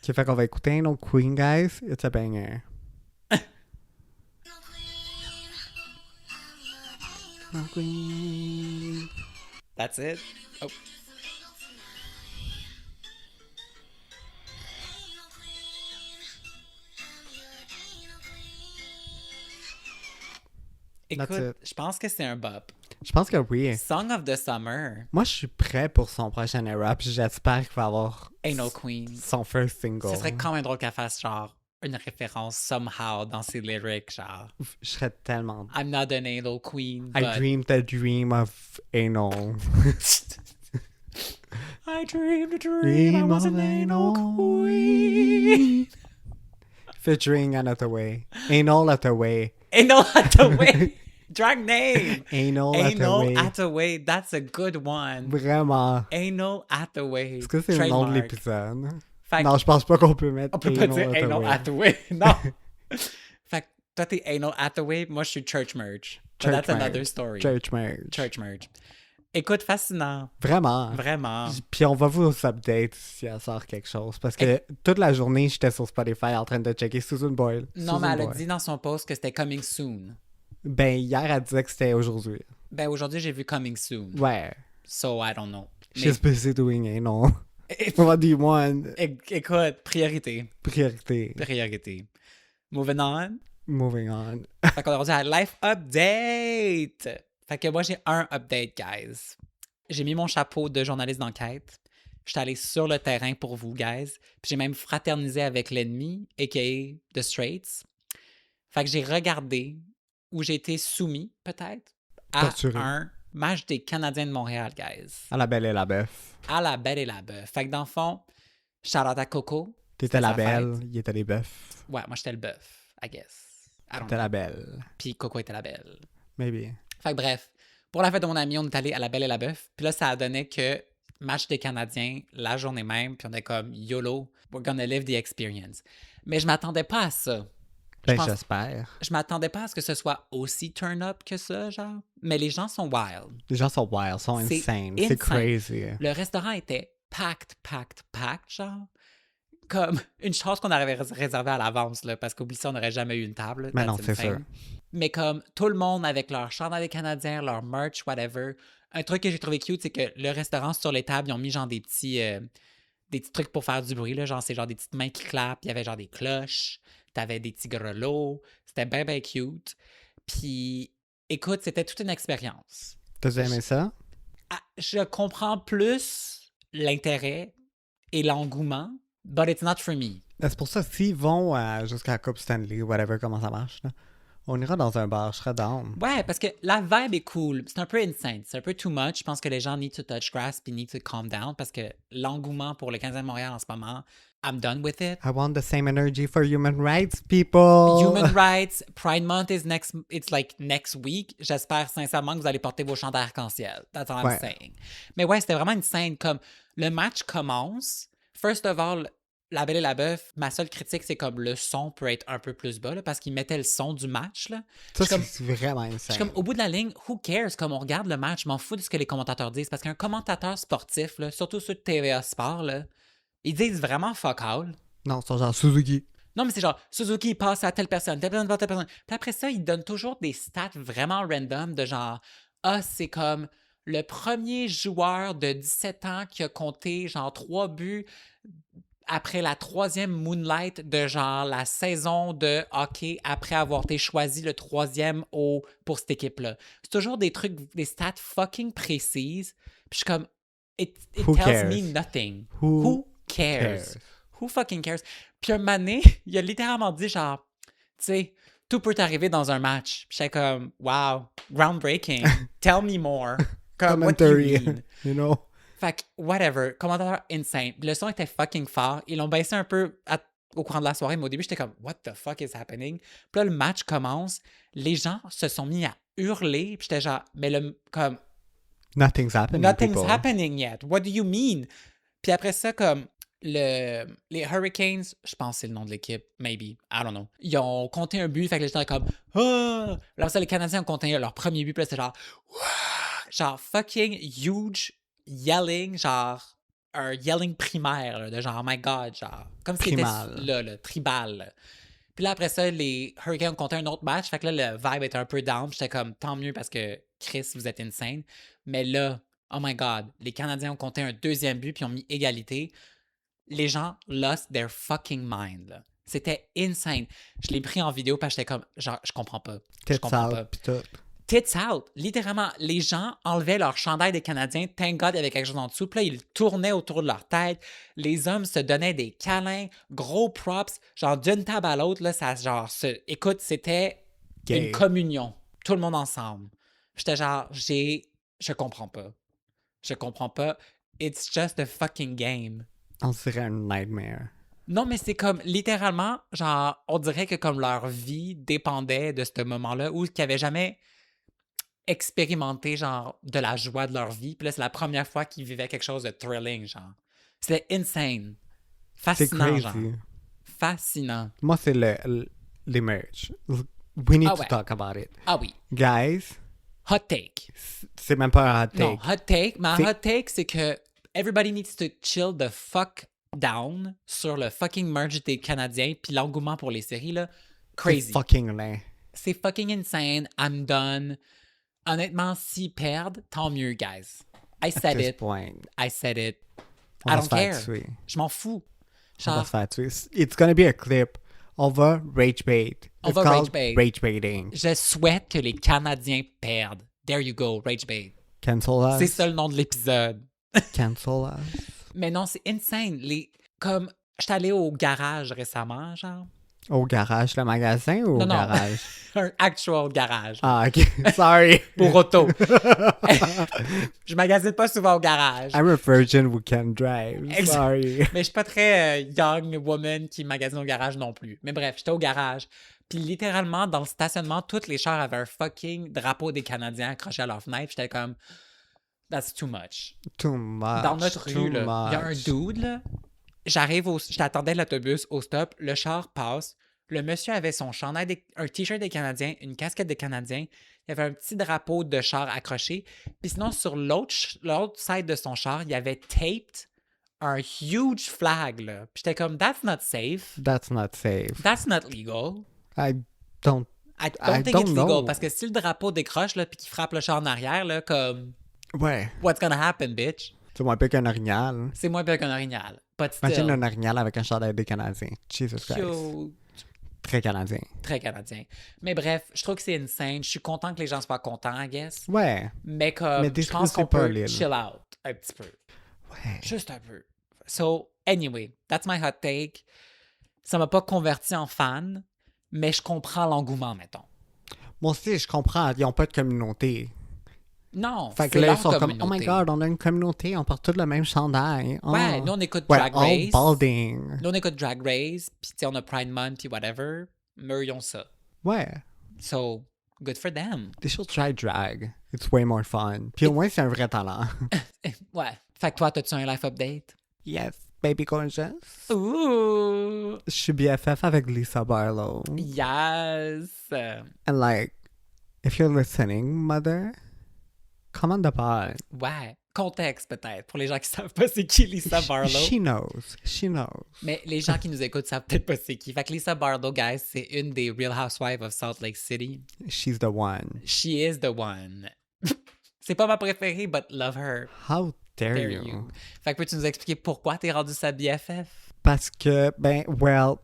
qui fait qu'on va écouter un autre Queen, guys. It's a banger. No Queen. That's it? Oh. That's Écoute, it. je pense que c'est un bop. Je pense que oui. Song of the Summer. Moi, je suis prêt pour son prochain era, puis j'espère qu'il va avoir Anal Queen. son first single. Ce serait quand même drôle qu'elle fasse genre une référence somehow dans ses lyrics, genre Je serais tellement... I'm not an anal queen, I but dreamed a dream of anal. I dreamed a dream I was an anal queen. Featuring Anna Hathaway. Anal Hathaway. Anal Hathaway. Drag name. Anal Anal Hathaway. Hathaway. That's a good one. Vraiment. Anal Hathaway. Est-ce que c'est le nom de Trademark. l'épisode? Fait que- Non, je pense pas qu'on peut mettre On peut pas dire Anal Hathaway. Non. Fait que toi, t'es Anal Hathaway, moi, je suis Church Merge. But Church that's another Merge. story. Church Merge. Church Merge. Écoute, fascinant. Vraiment. Vraiment. Puis on va vous update si elle sort quelque chose. Parce que toute la journée, j'étais sur Spotify en train de checker Susan Boyle. Non, Susan mais elle a Boyle. dit dans son post que c'était coming soon. Ben, hier, elle disait que c'était aujourd'hui. Ben, aujourd'hui, j'ai vu coming soon. Ouais. So, I don't know. Mais- She's busy doing anal. What do you want? Écoute, priorité. Priorité. Priorité. Moving on. Moving on. Fait qu'on est rendu à Life Update. Fait que moi, j'ai un update, guys. J'ai mis mon chapeau de journaliste d'enquête. J'étais allé sur le terrain pour vous, guys. Puis j'ai même fraternisé avec l'ennemi, a.k.a. The Straits. Fait que j'ai regardé où j'ai été soumis, peut-être, à Torturé. un match des Canadiens de Montréal, guys. À la belle et la bœuf. À la belle et la bœuf. Fait que dans le fond, shout-out à Coco. T'étais C'était la sa belle, fête. il était les bœufs. Ouais, moi, j'étais le bœuf, I guess. I don't T'étais know. la belle. Puis Coco était la belle. Maybe. Fait que bref, pour la fête de mon ami, on est allé à la Belle et la Bœuf. Puis là, ça a donné que match des Canadiens la journée même. Puis on est comme YOLO, we're gonna live the experience. Mais je m'attendais pas à ça. Ben, pense- j'espère. Je m'attendais pas à ce que ce soit aussi turn-up que ça, genre. Mais les gens sont wild. Les gens sont wild, sont C'est insane. insane. C'est crazy. Le restaurant était packed, genre. Comme une chose qu'on avait réservée à l'avance, là, parce qu'oublie ça, on n'aurait jamais eu une table. Mais non, That's c'est insane. sûr. Mais comme tout le monde avec leur chandail des Canadiens, leur merch, whatever. Un truc que j'ai trouvé cute, c'est que le restaurant, sur les tables, ils ont mis genre des petits trucs pour faire du bruit, là. Genre, c'est genre des petites mains qui clapent. Il y avait genre des cloches. T'avais des petits grelots. C'était bien, bien cute. Puis, écoute, c'était toute une expérience. T'as aimé ça? Ah, je comprends plus l'intérêt et l'engouement, but it's not for me. C'est pour ça, s'ils vont jusqu'à la Coupe Stanley, whatever, comment ça marche, là, on ira dans un bar, je serais down. Ouais, parce que la vibe est cool. C'est un peu insane. C'est un peu too much. Je pense que les gens need to touch grass puis need to calm down parce que l'engouement pour le Canadien de Montréal en ce moment, I'm done with it. I want the same energy for human rights, people! Human rights, Pride Month is next week. J'espère sincèrement que vous allez porter vos chandails arc-en-ciel. That's all I'm Ouais. saying. Mais ouais, c'était vraiment une scène comme le match commence. First of all, La Belle et la Bœuf, ma seule critique, c'est comme le son peut être un peu plus bas là, parce qu'ils mettaient le son du match. Là. Ça, Je suis comme- c'est vraiment Je suis insane. comme, au bout de la ligne, who cares? Comme on regarde le match, je m'en fous de ce que les commentateurs disent. Parce qu'un commentateur sportif, là, surtout ceux de TVA Sport, là, ils disent vraiment fuck all. Non, c'est genre Suzuki. Non, mais c'est genre, Suzuki passe à telle personne, telle personne, telle personne. Puis après ça, ils donnent toujours des stats vraiment random de genre, c'est comme le premier joueur de 17 ans qui a compté genre 3 buts après la 3e Moonlight de genre la saison de hockey après avoir été choisi le 3e pour cette équipe-là. C'est toujours des trucs, des stats fucking précises. Puis je suis comme, it Who tells cares? me nothing. Who Who cares? cares? Who fucking cares? Puis un moment donné, il a littéralement dit genre, tu sais, tout peut arriver dans un match. Puis j'étais comme, wow, groundbreaking. Tell me more. Comme, what do you Commentary, mean? you know? Fait que, whatever, commentateur insane. Le son était fucking fort. Ils l'ont baissé un peu au courant de la soirée, mais au début, j'étais comme, what the fuck is happening? Puis là, le match commence. Les gens se sont mis à hurler. Puis j'étais genre, mais comme, Nothing's happening, nothing's people. happening yet. What do you mean? Puis après ça, comme, les Hurricanes, je pense que c'est le nom de l'équipe, maybe, I don't know. Ils ont compté un but, fait que les gens étaient comme ah! Là, ça, les Canadiens ont compté leur premier but, puis là, c'est genre Wouah! Genre fucking huge yelling, genre un yelling primaire, là, de genre oh my god, genre comme si c'était Primal. là, tribal. Là. Puis là, après ça, les Hurricanes ont compté un autre match, fait que là, le vibe était un peu down, j'étais comme tant mieux parce que Chris, vous êtes insane. Mais là, oh my god, les Canadiens ont compté un deuxième but, puis ont mis égalité. Les gens lost their fucking mind. Là. C'était insane. Je l'ai pris en vidéo parce que j'étais comme, genre, je comprends pas. Je Tits comprends out, pas. pis tout. Tits out. Littéralement, les gens enlevaient leur chandail des Canadiens. Thank God, il y avait quelque chose en dessous. Puis là, ils tournaient autour de leur tête. Les hommes se donnaient des câlins, gros props. Genre, d'une table à l'autre, là, ça, genre, écoute, c'était Gay. une communion. Tout le monde ensemble. J'étais genre, je comprends pas. Je comprends pas. It's just a fucking game. On dirait un nightmare. Non, mais c'est comme, littéralement, genre, on dirait que comme leur vie dépendait de ce moment-là ou qu'ils n'avaient jamais expérimenté, genre, de la joie de leur vie. Puis là, c'est la première fois qu'ils vivaient quelque chose de thrilling, genre. C'était insane. C'est Fascinant, crazy. genre. Fascinant. Moi, c'est les merch. We need Ah to ouais. talk about it. Ah oui. Guys, Hot take. c'est même pas un hot take. Non, hot take. Ma C'est- hot take, c'est que everybody needs to chill the fuck down sur le fucking merge des Canadiens puis l'engouement pour les séries, là. C'est Crazy. fucking laid. C'est fucking insane. I'm done. Honnêtement, s'ils perdent, tant mieux, guys. I At said this it. point, I said it. on I va don't se faire care. tuer. Je m'en fous. On va Genre, se faire tuer. It's gonna be a clip. On va rage bait. On It's va called rage bait. rage baiting. je souhaite que les Canadiens perdent. There you go, Rage Bait. Cancel C'est us. ça le nom de l'épisode. Cancel us. Mais non, c'est insane. Comme, j'étais allé au garage récemment, genre. Au garage, le magasin ou au Non, non. garage? Un actual garage. Ah, ok. Sorry. Pour auto. Je magasine pas souvent au garage. I'm a virgin who can drive. Exact. Sorry. Mais je suis pas très young woman qui magasine au garage non plus. Mais bref, j'étais au garage. Puis littéralement, dans le stationnement, tous les chars avaient un fucking drapeau des Canadiens accroché à leur fenêtre. J'étais comme, that's too much. Too much. Dans notre too rue, là, il y a un much. dude, là. J'attendais l'autobus au stop, le char passe. Le monsieur avait son chandail, un t-shirt des Canadiens, une casquette des Canadiens. Il y avait un petit drapeau de char accroché. Puis sinon, sur l'autre side de son char, il y avait taped un huge flag, là. Puis j'étais comme, that's not safe. That's not safe. That's not legal. I don't. I don't think don't it's legal. know. Parce que si le drapeau décroche, là, puis qu'il frappe le char en arrière, là, comme, Ouais. what's gonna happen, bitch? C'est moins pire qu'un orignal. C'est moins pire qu'un orignal. But still. Imagine un orignal avec un chandail des Canadiens. Jesus Christ. Cute. Très canadien. Très canadien. Mais bref, je trouve que c'est insane. Je suis content que les gens soient contents, I guess. Ouais. Mais comme, Mais je pense détruisez qu'on pas peut l'île. chill out un petit peu. Ouais. Juste un peu. So, anyway, that's my hot take. Ça m'a pas converti en fan, mais je comprends l'engouement, mettons. Moi aussi, je comprends. Ils n'ont pas de communauté. Non, Fait que c'est là, leur ils sont comme, oh my communauté. god, on a une communauté, on porte tous le même chandail. Oh. Ouais, nous on écoute Ouais, Drag all Race. balding. Nous on écoute Drag Race, puis tu sais, on a Pride Month, puis whatever. Mais eux, ils ont ça. Ouais. So, good for them. They should try drag. It's way more fun. Puis au moins, c'est un vrai talent. Ouais. Fait que toi, t'as-tu un life update? Yes, baby gorgeous. Ouh! Je suis BFF avec Lisa Barlow. Yes! And like, if you're listening, mother, come on the pod. Ouais. Contexte, peut-être, pour les gens qui savent pas c'est qui Lisa Barlow. She knows. She knows. Mais les gens qui nous écoutent savent peut-être pas c'est qui. Fait que Lisa Barlow, guys, c'est une des Real Housewives of Salt Lake City. She's the one. She is the one. C'est pas ma préférée, but love her. How dare Dare you? you. Fait que peux-tu nous expliquer pourquoi t'es rendu sa BFF? Parce que, ben, well,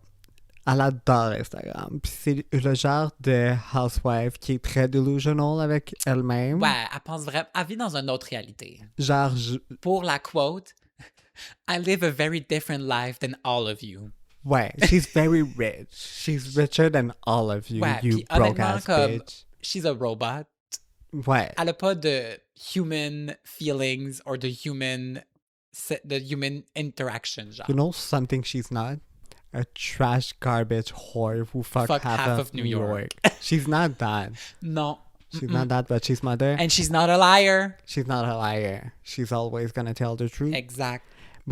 elle adore Instagram. Puis c'est le genre de housewife qui est très delusional avec elle-même. Ouais, elle pense vraiment... Elle vit dans une autre réalité. Genre, Pour la quote, I live a very different life than all of you. ouais, she's very rich. She's richer than all of you, Ouais, you puis broke honnêtement, ass comme- bitch. She's a robot. Ouais. Elle a pas de human feelings or the human interaction, genre. You know something she's not? A trash garbage whore who fuck half of New York. She's not that. Non. She's not that, but she's mother. And she's not a liar. She's not a liar. She's always gonna tell the truth. Exact.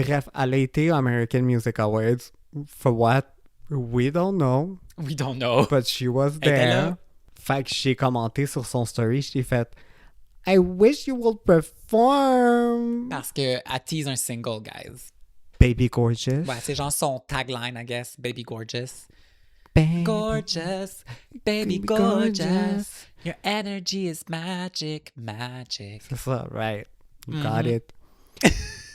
Bref, elle a été aux American Music Awards. For what? We don't know. We don't know. But she was Elle était there. là. Fait que j'ai commenté sur son story. J'ai fait I wish you would perform. Parce que elle tease un single, guys. Baby Gorgeous. Ouais, c'est genre son tagline, I guess. Baby Gorgeous. Baby Gorgeous, baby gorgeous. Your energy is magic, magic. C'est ça, right. You Mm-hmm. got it.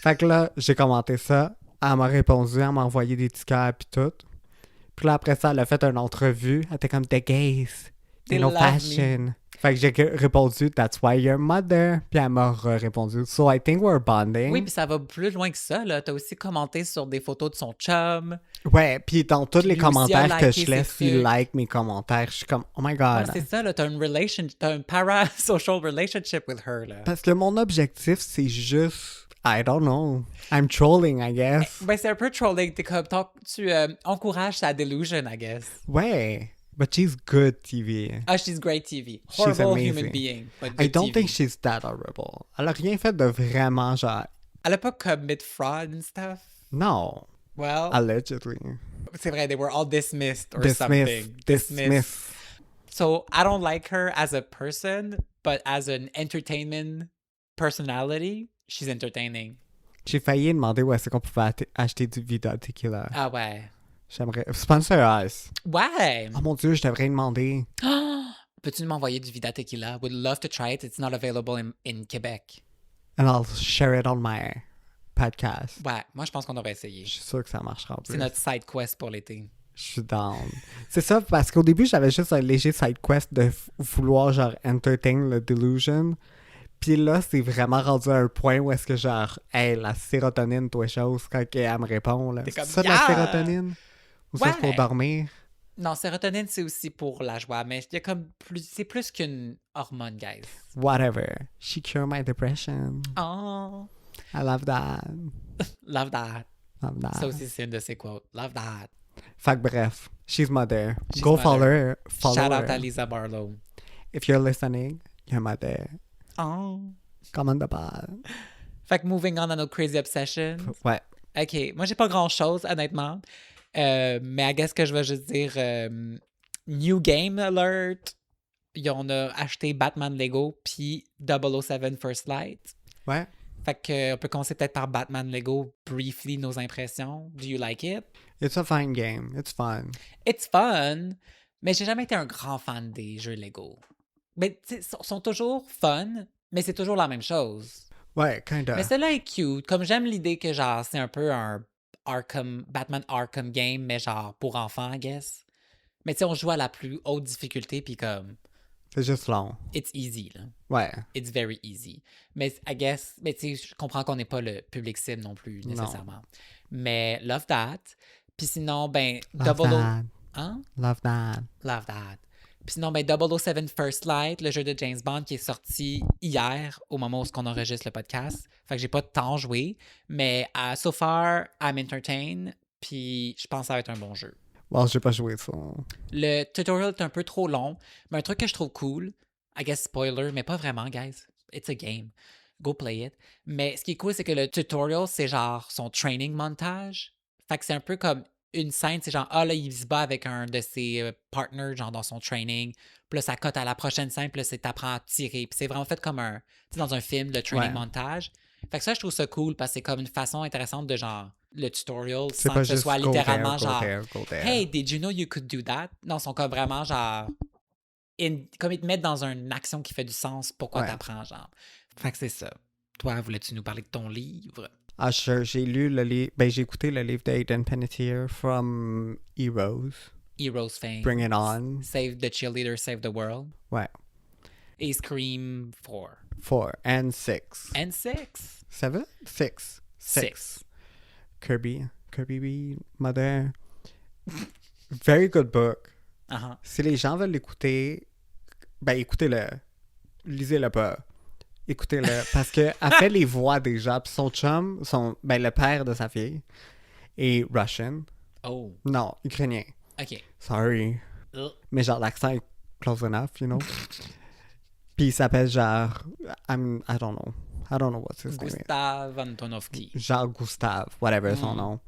Fait que là, j'ai commenté ça. Elle m'a répondu, elle m'a envoyé des petits cœurs pis tout. Puis là, après ça, elle a fait une entrevue. Elle était comme, the gays, They they no love fashion. Fait que j'ai répondu, that's why you're mother. Puis elle m'a répondu, so I think we're bonding. Oui, puis ça va plus loin que ça, là. T'as aussi commenté sur des photos de son chum. Ouais, puis dans tous les Lui aussi a commentaires que liké je laisse, ses il trucs. like mes commentaires. Je suis comme, oh my Ouais, god. c'est ça, là. T'as un parasocial relationship with her, là. Parce que mon objectif, c'est juste, I don't know. I'm trolling, I guess. Ben, c'est un peu trolling. T'es comme, tu encourages sa delusion, I guess. Ouais, but she's good TV. Ah, she's great TV. She's Horrible amazing. human being, but I good don't TV. think she's that horrible. Elle a rien fait de vraiment genre, Elle a pas commit fraud and stuff. no, Well, allegedly. c'est vrai, they were all dismissed or something. Dismiss. So, I don't like her as a person, but as an entertainment personality, she's entertaining. J'ai failli demander où est-ce qu'on pouvait acheter du Vida Tequila. Ah ouais. J'aimerais. Sponsor us. Ouais. Oh mon dieu, je devrais demander. Peux-tu m'envoyer du Vida Tequila? Would love to try it. It's not available in Quebec. And I'll share it on my podcast. Ouais, moi je pense qu'on devrait essayer. Je suis sûr que ça marchera en plus. C'est notre side quest pour l'été. Je suis down. C'est ça, parce qu'au début, j'avais juste un léger side quest de vouloir, genre, entertain le delusion. Puis là, c'est vraiment rendu à un point où est-ce que, genre, hey, la sérotonine, toi, chose, quand elle me répond, là. T'es C'est comme, ça, yeah! la sérotonine? Ou ça, c'est Ouais! pour dormir? Non, sérotonine, c'est aussi pour la joie, mais il y a comme plus, c'est plus qu'une hormone, guys. Whatever. She cured my depression. Oh, I love that. love that. Love that. Ça aussi, c'est une de ses quotes. Love that. Fait que bref, she's mother. She's Go mother. follow her. Follow Shout her. out à Lisa Barlow. If you're listening, you're mother. Oh. Commande de pas. Fait que moving on à nos crazy obsessions. Ouais. OK, moi, j'ai pas grand-chose, honnêtement. Mais I guess que je vais juste dire New Game Alert. On a acheté Batman Lego puis 007 First Light. Ouais. Fait que on peut commencer peut-être par Batman Lego, briefly nos impressions. Do you like it? It's a fine game. It's fun. It's fun, mais j'ai jamais été un grand fan des jeux Lego. Mais ils sont toujours fun, mais c'est toujours la même chose. Ouais, kinda. Mais celle-là est cute. Comme j'aime l'idée que genre c'est un peu un Batman Arkham game, mais genre pour enfants, I guess. Mais tu sais, on joue à la plus haute difficulté, puis comme, C'est juste long. it's easy, là. Ouais. It's very easy. Mais I guess, mais tu sais, je comprends qu'on n'est pas le public cible non plus, nécessairement. Mais love that. Puis sinon, ben, Love that. Hein? Love that. Love that. Puis sinon, ben, 007 First Light, le jeu de James Bond qui est sorti hier, au moment où on enregistre le podcast. Fait que j'ai pas tant joué, mais so far, I'm entertained, puis je pense que ça va être un bon jeu. Well, j'ai pas joué ça. Le tutorial est un peu trop long, mais un truc que je trouve cool, I guess spoiler, mais pas vraiment, guys. It's a game. Go play it. Mais ce qui est cool, c'est que le tutorial, c'est genre son training montage. Fait que c'est un peu comme une scène, c'est genre, ah là, il se bat avec un de ses partners, genre dans son training. Puis là, ça cote à la prochaine scène, puis là, c'est t'apprends à tirer. Puis c'est vraiment fait comme un, tu sais, dans un film, le training Ouais. montage. Fait que ça, je trouve ça cool parce que c'est comme une façon intéressante de genre, le tutorial, C'est sans pas que ce juste soit go littéralement there, go genre, there, go there. hey, did you know you could do that? Non, ils sont comme vraiment genre, comme ils te mettent dans une action qui fait du sens, pourquoi Ouais. t'apprends, genre. Fait que c'est ça. Toi, voulais-tu nous parler de ton livre? Ah, sure. J'ai lu le livre. Ben, j'ai écouté le livre d'Aiden Panettiere from Heroes. Heroes Fame. Bring It On. Save the Cheerleader, Save the World. Ouais. Et Scream 4. 4 and 6. And 6. 7? 6. 6. Kirby Mother. Very good book. Uh-huh. Si les gens veulent l'écouter, ben écoutez-le. Lisez-le pas. Écoutez-le. Parce qu'elle fait les voix des gens. Puis son chum, ben le père de sa fille, est Russian. Oh, Non, ukrainien. OK. Sorry. Ugh. Mais genre, l'accent est close enough, you know? Puis il s'appelle genre... I don't know I don't know what's his name. Gustav Antonovsky. Genre Gustave, whatever son nom.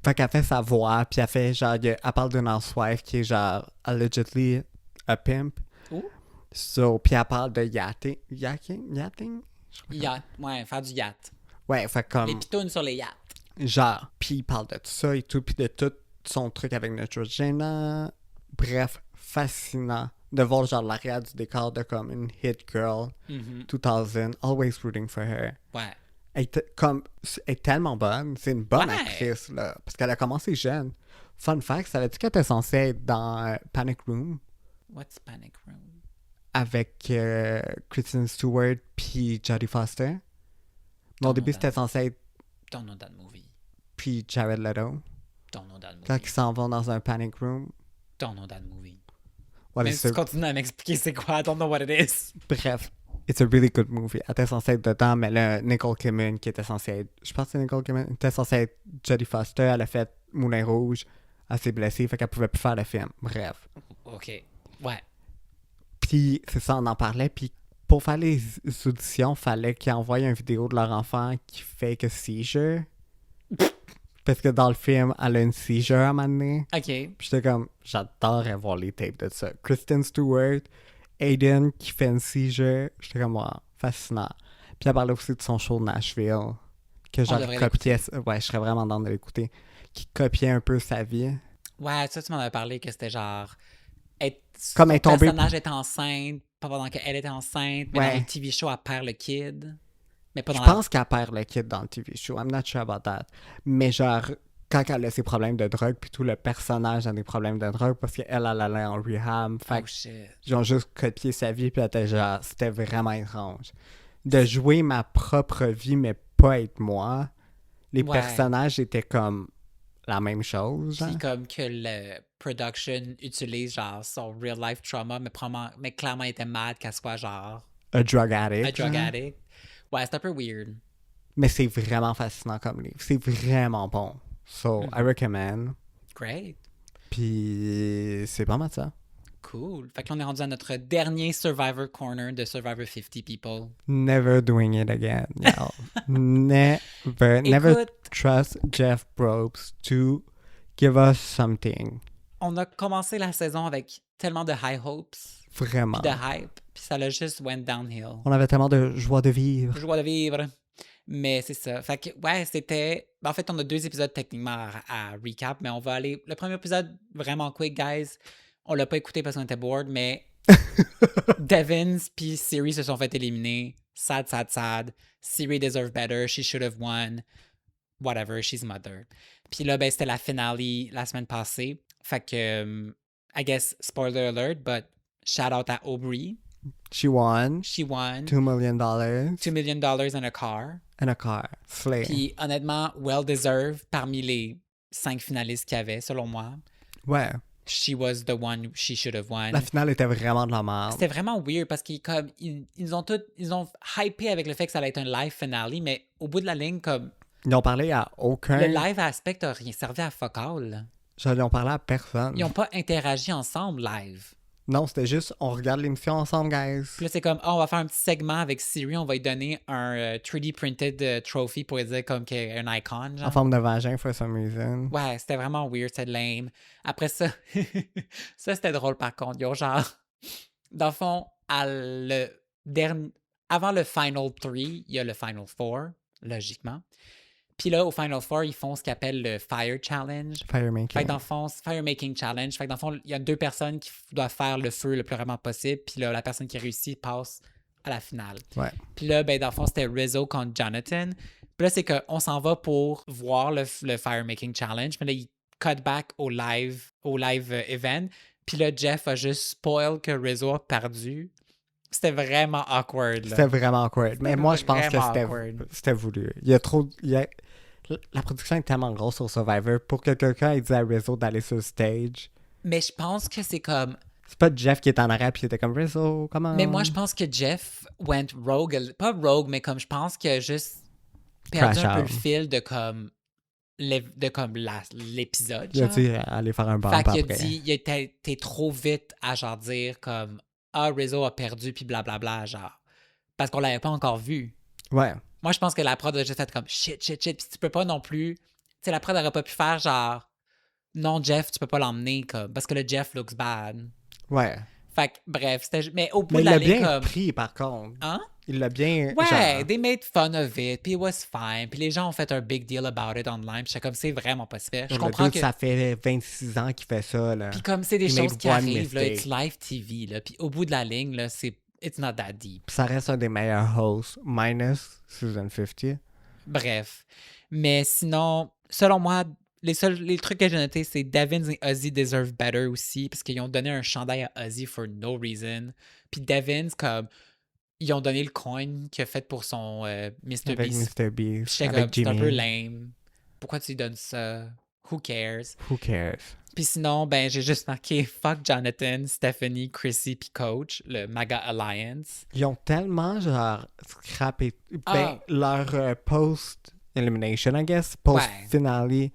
Fait qu'elle fait sa voix, puis elle fait genre, elle parle d'une housewife qui est genre allegedly a pimp. Ouh. So, puis elle parle de yachting? Je crois que- Yacht. Ouais, faire du yacht. Ouais, fait comme, Les pitounes sur les yachts. genre, puis il parle de tout ça et tout, puis de tout son truc avec Neutrogena. Bref, fascinant de voir genre l'arrière du décor de comme une hit girl, 2000, always rooting for her. Ouais. Elle est tellement bonne. C'est une bonne Ouais. actrice, là. Parce qu'elle a commencé jeune. Fun fact, savais-tu qu'elle était censée être dans Panic Room What's Panic Room? avec Kristen Stewart puis Jodie Foster? Mais au Oh, début, non, c'était censé être Don't know that movie. puis Jared Leto. Don't know that movie. Quand ils s'en vont dans un Panic Room. Don't know that movie. Ouais, Mais mais si tu continues à m'expliquer c'est quoi, I don't know what it is. bref, it's a really good movie. Elle était censée être dedans, mais là, Nicole Kidman, qui était censée être... Je pense que c'est Nicole Kidman. Elle était censée être Jodie Foster. Elle a fait Moulin Rouge. Elle s'est blessée, fait qu'elle pouvait plus faire le film. Bref. OK. Ouais. Puis, c'est ça, on en parlait. Puis, pour faire les auditions, fallait qu'ils envoient une vidéo de leur enfant qui fait que seizure. Parce que dans le film, elle a une seizure à un moment donné. OK. Puis j'étais comme, j'adorerais voir les tapes de ça. Kristen Stewart, Aiden qui fait une seizure. J'étais comme, wow, fascinant. Puis elle parlait aussi de son show de Nashville. Que genre, devrait copiait. Ouais, je serais vraiment dans de l'écouter. Qui copiait un peu sa vie. Ouais, ça, tu m'en avais parlé que c'était genre... Comme son elle est tombée- personnage est enceinte, pas pendant qu'elle était enceinte, mais Ouais. dans le TV show, elle perd le kid. Mais pas Je dans la... pense qu'elle perd le kid dans le TV show. I'm not sure about that. Mais genre, quand elle a ses problèmes de drogue, puis tout le personnage a des problèmes de drogue parce qu'elle allait en rehab. Fait Oh que shit. ils ont juste copié sa vie, puis elle était genre, c'était vraiment étrange. De jouer ma propre vie, mais pas être moi. Les Ouais. personnages étaient comme la même chose. genre. Puis comme que le production utilise genre son real life trauma, mais clairement il était mad qu'elle soit genre A drug addict. un drug genre. addict. Ouais, c'est un peu weird. Mais c'est vraiment fascinant comme livre. C'est vraiment bon. So, I recommend. Great. Puis, c'est pas mal ça. Cool. Fait que là, on est rendu à notre dernier Survivor Corner de Survivor 50 People. Never doing it again, y'all. Never Écoute, trust Jeff Probst to give us something. on a commencé la saison avec tellement de high hopes, Vraiment. de hype, puis ça l'a juste went downhill. On avait tellement de joie de vivre. Joie de vivre. Mais c'est ça. Fait que, ouais, c'était... En fait, on a 2 épisodes techniquement à recap, mais on va aller... Le premier épisode, vraiment quick, guys. On l'a pas écouté parce qu'on était bored, mais Devins puis Siri se sont fait éliminer. Sad, sad, sad. Siri deserve better. She should have won. Whatever, she's mother. Puis là, ben, c'était la finale la semaine passée. Fait que, I guess, spoiler alert, but shout out à Aubrey. She won She won $2 million $2 million and a car. and a car. Slay. Puis honnêtement, well-deserved parmi les 5 finalistes qu'il y avait, selon moi. Ouais. She was the one she should have won. La finale était vraiment de la merde. C'était vraiment weird parce qu'ils comme ils ont hypé avec le fait que ça allait être un live finale, mais au bout de la ligne, comme Ils n'ont parlé à aucun... le live aspect a rien servi à fuck all. Genre, ils ont parlé à personne. Ils n'ont pas interagi ensemble live. Non, c'était juste, on regarde l'émission ensemble, guys. Puis là, c'est comme, on va faire un petit segment avec Siri, on va lui donner un 3D printed trophy pour lui dire comme qu'il est un icon. Genre. En forme de vagin, for some reason. Ouais, c'était vraiment weird, c'était lame. Après ça, ça c'était drôle par contre. Ils ont genre, dans le fond, avant le Final 3, il y a le Final 4, logiquement. Puis là, au Final 4, ils font ce qu'ils appellent le Fire Challenge. Firemaking. Fait que dans le fond, c'est Fire Making Challenge. Fait que dans le fond, il y a 2 personnes qui doivent faire le feu le plus rapidement possible. Puis là, la personne qui réussit passe à la finale. Ouais. Puis là, ben, dans le fond, c'était Rizzo contre Jonathan. Puis là, c'est qu'on s'en va pour voir le Fire Making Challenge. Mais là, il cut back au live event. Puis là, Jeff a juste spoil que Rizzo a perdu. C'était vraiment awkward. Là. C'était vraiment awkward. Mais moi, je pense que vraiment awkward. c'était voulu. Il y a trop... La production est tellement grosse sur Survivor. Pour que quelqu'un ait dit à Rizzo d'aller sur le stage, Mais je pense que c'est comme... c'est pas Jeff qui est en arrière puis il était comme Rizzo, comment? Mais moi, je pense que Jeff went rogue. Pas rogue, mais comme je pense qu'il a juste perdu Crash un peu out. le fil de comme l'épisode. Il a genre. dit aller faire un bump Fait qu'il a après. dit, il était t'es trop vite à genre dire comme ah Rizzo a perdu puis blablabla genre parce qu'on l'avait pas encore vu. Ouais. Moi, je pense que la prod a juste fait comme shit. Puis tu peux pas non plus. Tu sais, la prod aurait pas pu faire genre non, Jeff, tu peux pas l'emmener comme parce que le Jeff looks bad. Ouais. Fait que, bref, c'était. Mais au bout Mais de il la l'a ligne, bien comme. pris, par contre. Hein? Il l'a bien... Ouais, genre- they made fun of it, puis it was fine. Puis les gens ont fait un big deal about it online. Puis j'étais comme, c'est vraiment pas super. Je Le comprends dude, que. ça fait 26 ans qu'il fait ça, là. Puis comme c'est des He choses made qui one arrivent, là, mistake. it's live TV, là. Puis au bout de la ligne, là, c'est. It's not that deep. Ça reste un des meilleurs hosts, minus Season 50. Bref. Mais sinon, selon moi, les trucs que j'ai notés, c'est Devin et Ozzy deserve better aussi, parce qu'ils ont donné un chandail à Ozzy for no reason. Puis Devin, comme, ils ont donné le coin qu'il a fait pour son Mr. Avec Beast. Mr. Beast. J'étais comme, Avec c'est un Jimmy. peu lame. Pourquoi tu lui donnes ça? Who cares? Who cares? Puis sinon, ben, j'ai juste marqué fuck Jonathan, Stephanie, Chrissy, puis Coach, le MAGA Alliance. Ils ont tellement, genre, scrappé... Ah. leur post-elimination, I guess, post-finale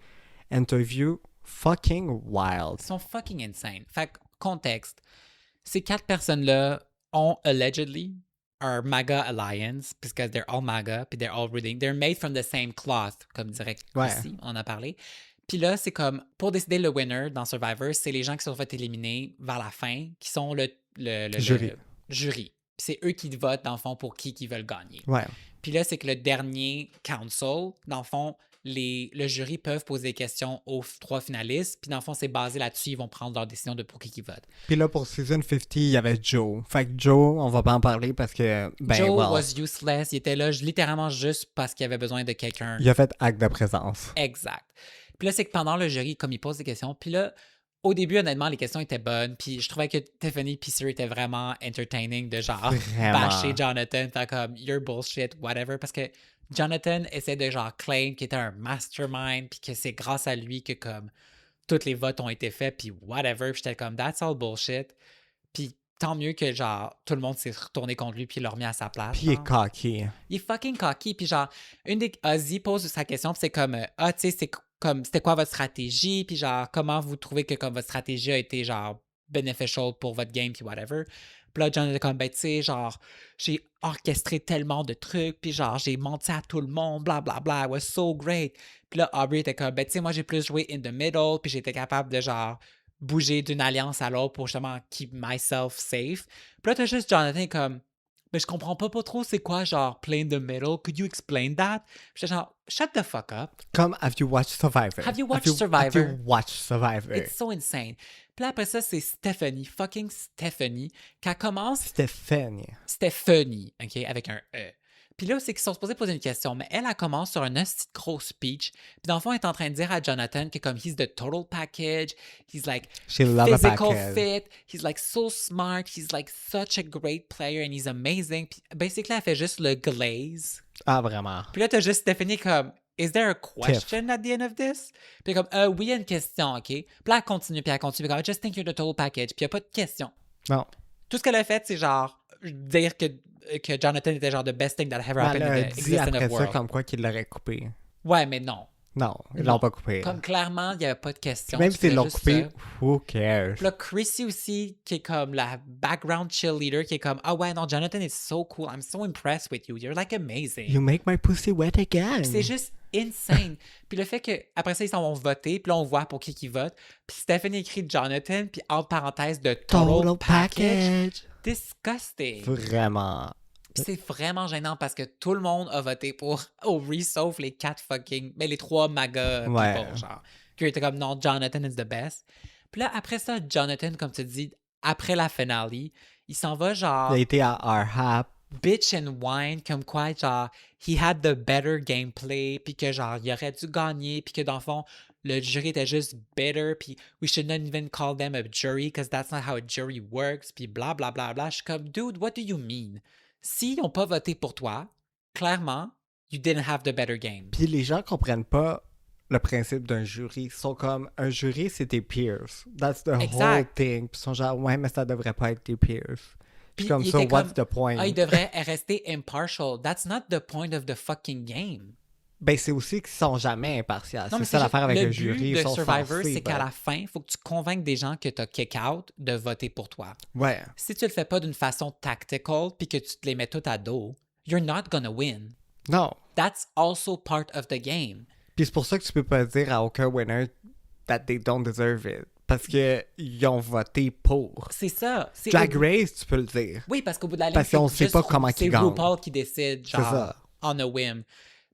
interview, fucking wild. Ils sont fucking insane. Fait que, contexte, ces 4 personnes-là ont allegedly our MAGA alliance, because they're all MAGA, puis they're all rooting. They're made from the same cloth, comme dirait Chrissy, on a parlé. Puis là, c'est comme, pour décider le winner dans Survivor, c'est les gens qui sont fait éliminer vers la fin, qui sont le Jury. jury. Puis c'est eux qui votent, dans le fond, pour qui veulent gagner. Ouais. Puis là, c'est que le dernier council, dans le fond, le jury peuvent poser des questions aux 3 finalistes. Puis dans le fond, c'est basé là-dessus. Ils vont prendre leur décision de pour qui votent. Puis là, pour Season 50, il y avait Joe. Fait que Joe, on va pas en parler parce que, ben, Joe well, was useless. Il était là littéralement juste parce qu'il avait besoin de quelqu'un. il a fait acte de présence. Exact. Puis là, c'est que pendant le jury, comme il pose des questions, puis là, au début, honnêtement, les questions étaient bonnes. Puis je trouvais que Tiffany et Sir étaient vraiment entertaining de genre Vraiment. bâcher Jonathan, fait comme you're bullshit, whatever. Parce que Jonathan essaie de genre claim qu'il était un mastermind, puis que c'est grâce à lui que comme tous les votes ont été faits, puis whatever. Puis j'étais comme that's all bullshit. Puis tant mieux que genre tout le monde s'est retourné contre lui, puis il l'a remis à sa place. Puis il est genre. cocky. Il est fucking cocky. Puis genre, Ozzy pose sa question, puis c'est comme, tu sais, c'est comme, c'était quoi votre stratégie? Puis genre, comment vous trouvez que comme votre stratégie a été genre beneficial pour votre game, puis whatever. Puis là, John était comme, ben, tu sais, genre, j'ai orchestré tellement de trucs, puis genre, j'ai menti à tout le monde, blablabla, it was so great. Puis là, Aubrey était comme, ben, tu sais, moi, j'ai plus joué in the middle, puis j'étais capable de genre bouger d'une alliance à l'autre pour justement keep myself safe. Puis là, t'as juste Jonathan comme, mais je comprends pas trop c'est quoi, genre, play in the middle. Could you explain that? Puis j'étais genre, shut the fuck up. Comme, have you watched Survivor? Have you watched Have Survivor? you watched Survivor? It's so insane. Puis là, après ça, c'est fucking Stephanie, qui commence. Stephanie, OK, avec un E. Puis là, c'est qu'ils sont supposés poser une question, mais elle commence sur un petit gros speech. Puis dans le fond, elle est en train de dire à Jonathan que comme he's the total package, he's like She love a physical package. fit, he's like so smart, he's like such a great player and he's amazing. Puis basically, elle fait juste le glaze. Ah, vraiment. Puis là, t'as juste Stephanie comme, is there a question at the end of this? Puis comme, oui, il y a une question, OK? Puis là, elle continue, puis comme, I just think you're the total package. Puis il n'y a pas de question. Non. Tout ce qu'elle a fait, c'est genre dire que Jonathan était genre the best thing that ever happened Elle in a the dit existence après of ça world. comme quoi qu'il l'aurait coupé. Ouais, mais non. Non, ils Non. l'ont pas coupé. Comme clairement, il n'y avait pas de question. Même c'était s'ils l'ont juste coupé, ça. who cares? Puis là, Chrissy aussi, qui est comme la background cheerleader, qui est comme, ah ouais, non, Jonathan is so cool. I'm so impressed with you. You're like amazing. You make my pussy wet again. Puis c'est juste insane. Puis le fait que après ça, ils s'en vont voter, puis là, on voit pour qui vote. Puis Stephanie écrit Jonathan, puis entre parenthèses, de total package. Disgusting. Vraiment. Puis c'est vraiment gênant parce que tout le monde a voté pour Aubrey, sauf les 4 fucking... Ben, les 3 MAGA Ouais. people, genre. Qui étaient comme, non, Jonathan is the best. Puis là, après ça, Jonathan, comme tu dis, après la finale, il s'en va genre... Il a été à our hap. bitch and whine comme quoi genre he had the better gameplay puis que genre il aurait dû gagner puis que dans le fond le jury était juste better puis we should not even call them a jury because that's not how a jury works puis bla bla bla bla. Je suis comme dude, what do you mean? S'ils n'ont pas voté pour toi, clairement you didn't have the better game. Puis les gens comprennent pas le principe d'un jury. Ils sont comme, un jury, c'est tes peers. That's the whole Exact. thing. Puis ils sont genre, ouais, mais ça devrait pas être tes peers. Puis Comme il ça, était what's comme, the point? il devrait rester impartial. That's not the point of the fucking game. Ben, c'est aussi qu'ils sont jamais impartials. Non, mais C'est ça l'affaire avec le le jury. but Ils de sont Survivor, forcés, c'est qu'à ben. la fin, il faut que tu convainques des gens que tu as kick out de voter pour toi. Ouais. Si tu le fais pas d'une façon tactical puis que tu te les mets tout à dos, you're not gonna win. Non. That's also part of the game. Puis c'est pour ça que tu peux pas dire à aucun winner that they don't deserve it. Parce que ils ont voté pour. C'est ça. C'est Drag Race, tu peux le dire. Oui, parce qu'au bout de la ligne, Parce qu'on c'est sait juste pas comment c'est qu'ils gagnent. RuPaul qui décide, C'est genre, ça. on a whim.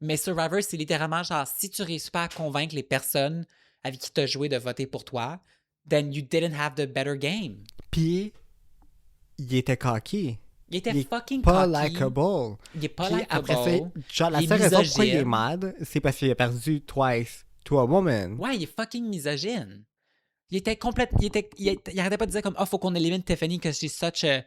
Mais Survivor, c'est littéralement genre, si tu réussis pas à convaincre les personnes avec qui tu as joué de voter pour toi, then you didn't have the better game. Puis, il était cocky. Il était Il est fucking pas cocky. likable. Il est pas Puis likable. après, genre, la Il est seule raison pourquoi il est misogyne. mad, c'est parce qu'il a perdu twice to a woman. Ouais, il est fucking misogyne. Il était complètement. Il arrêtait pas de dire comme, oh, faut qu'on élimine Tiffany because she's such a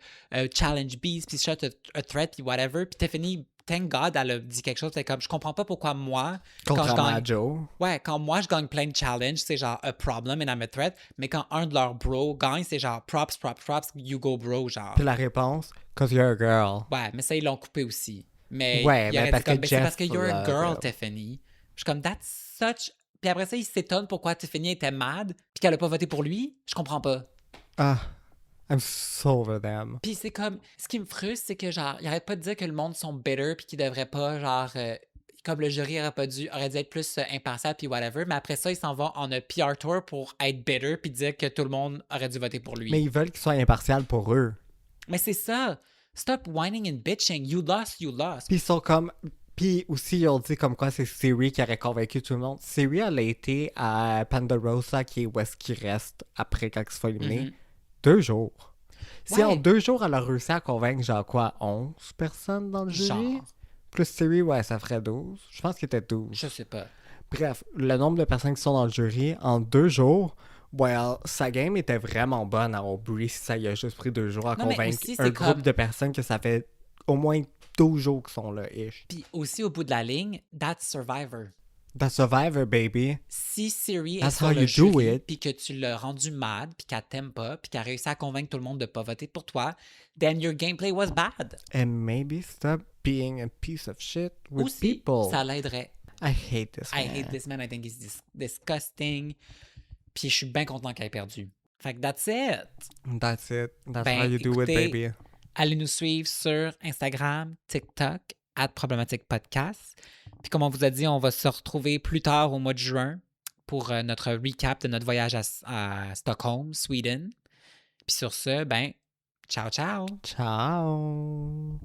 challenge beast, puis such a threat, puis whatever. Puis Tiffany, thank God, elle a dit quelque chose. C'était comme, je comprends pas pourquoi moi, quand je Contrairement à gagne. Joe. Ouais, quand moi je gagne plein de challenges, c'est genre a problem and I'm a threat. Mais quand un de leurs bros gagne, c'est genre props, you go bro, genre. Puis la réponse, cause you're a girl. Ouais, mais ça, ils l'ont coupé aussi. Mais Ouais, il mais aurait parce dit comme, que ben, c'est Jeff parce que you're a girl, l'a- Tiffany. Je suis comme, that's such. Puis après ça, il s'étonne pourquoi Tiffany était mad, puis qu'elle a pas voté pour lui. Je comprends pas. Ah, I'm so over them. Puis c'est comme, ce qui me frustre, c'est que genre, il arrête pas de dire que le monde sont bitter, puis qu'ils devraient pas, genre, comme le jury aurait dû être plus impartial, puis whatever. Mais après ça, ils s'en vont en un PR tour pour être bitter, puis dire que tout le monde aurait dû voter pour lui. Mais ils veulent qu'ils soient impartials pour eux. Mais c'est ça. Stop whining and bitching. You lost. Puis ils sont comme... Puis aussi, ils ont dit comme quoi c'est Siri qui aurait convaincu tout le monde. Siri, elle a été à Ponderosa, qui est où est-ce qu'il reste après quand il se fait éliminer. Mhm. 2 jours. Si Ouais. en 2 jours, elle a réussi à convaincre, genre quoi, 11 personnes dans le jury? Genre. Plus Siri, ouais, ça ferait 12. Je pense qu'il était 12. Je sais pas. Bref, le nombre de personnes qui sont dans le jury en 2 jours, well, sa game était vraiment bonne à Aubrey si ça y a juste pris 2 jours à Non, mais convaincre aussi, un c'est groupe comme- de personnes que ça fait au moins 12 jours qu'ils sont là, ish. Puis aussi, au bout de la ligne, that's Survivor. The Survivor, baby. Si Siri est That's sur how le you do jury, it. puis que tu l'as rendu mad, puis qu'elle t'aime pas, puis qu'elle a réussi à convaincre tout le monde de pas voter pour toi, then your gameplay was bad. And maybe stop being a piece of shit with Aussi, people. ça l'aiderait. I hate this I man. hate this man, I think he's disgusting. Puis je suis bien content qu'elle ait perdu. Fait que that's it. That's it. That's Ben, how you do it, écoutez, baby. Allez nous suivre sur Instagram, TikTok, @problématique-podcast. Puis comme on vous a dit, on va se retrouver plus tard au mois de juin pour notre recap de notre voyage à Stockholm, Sweden. Puis sur ce, ben, ciao, ciao! Ciao.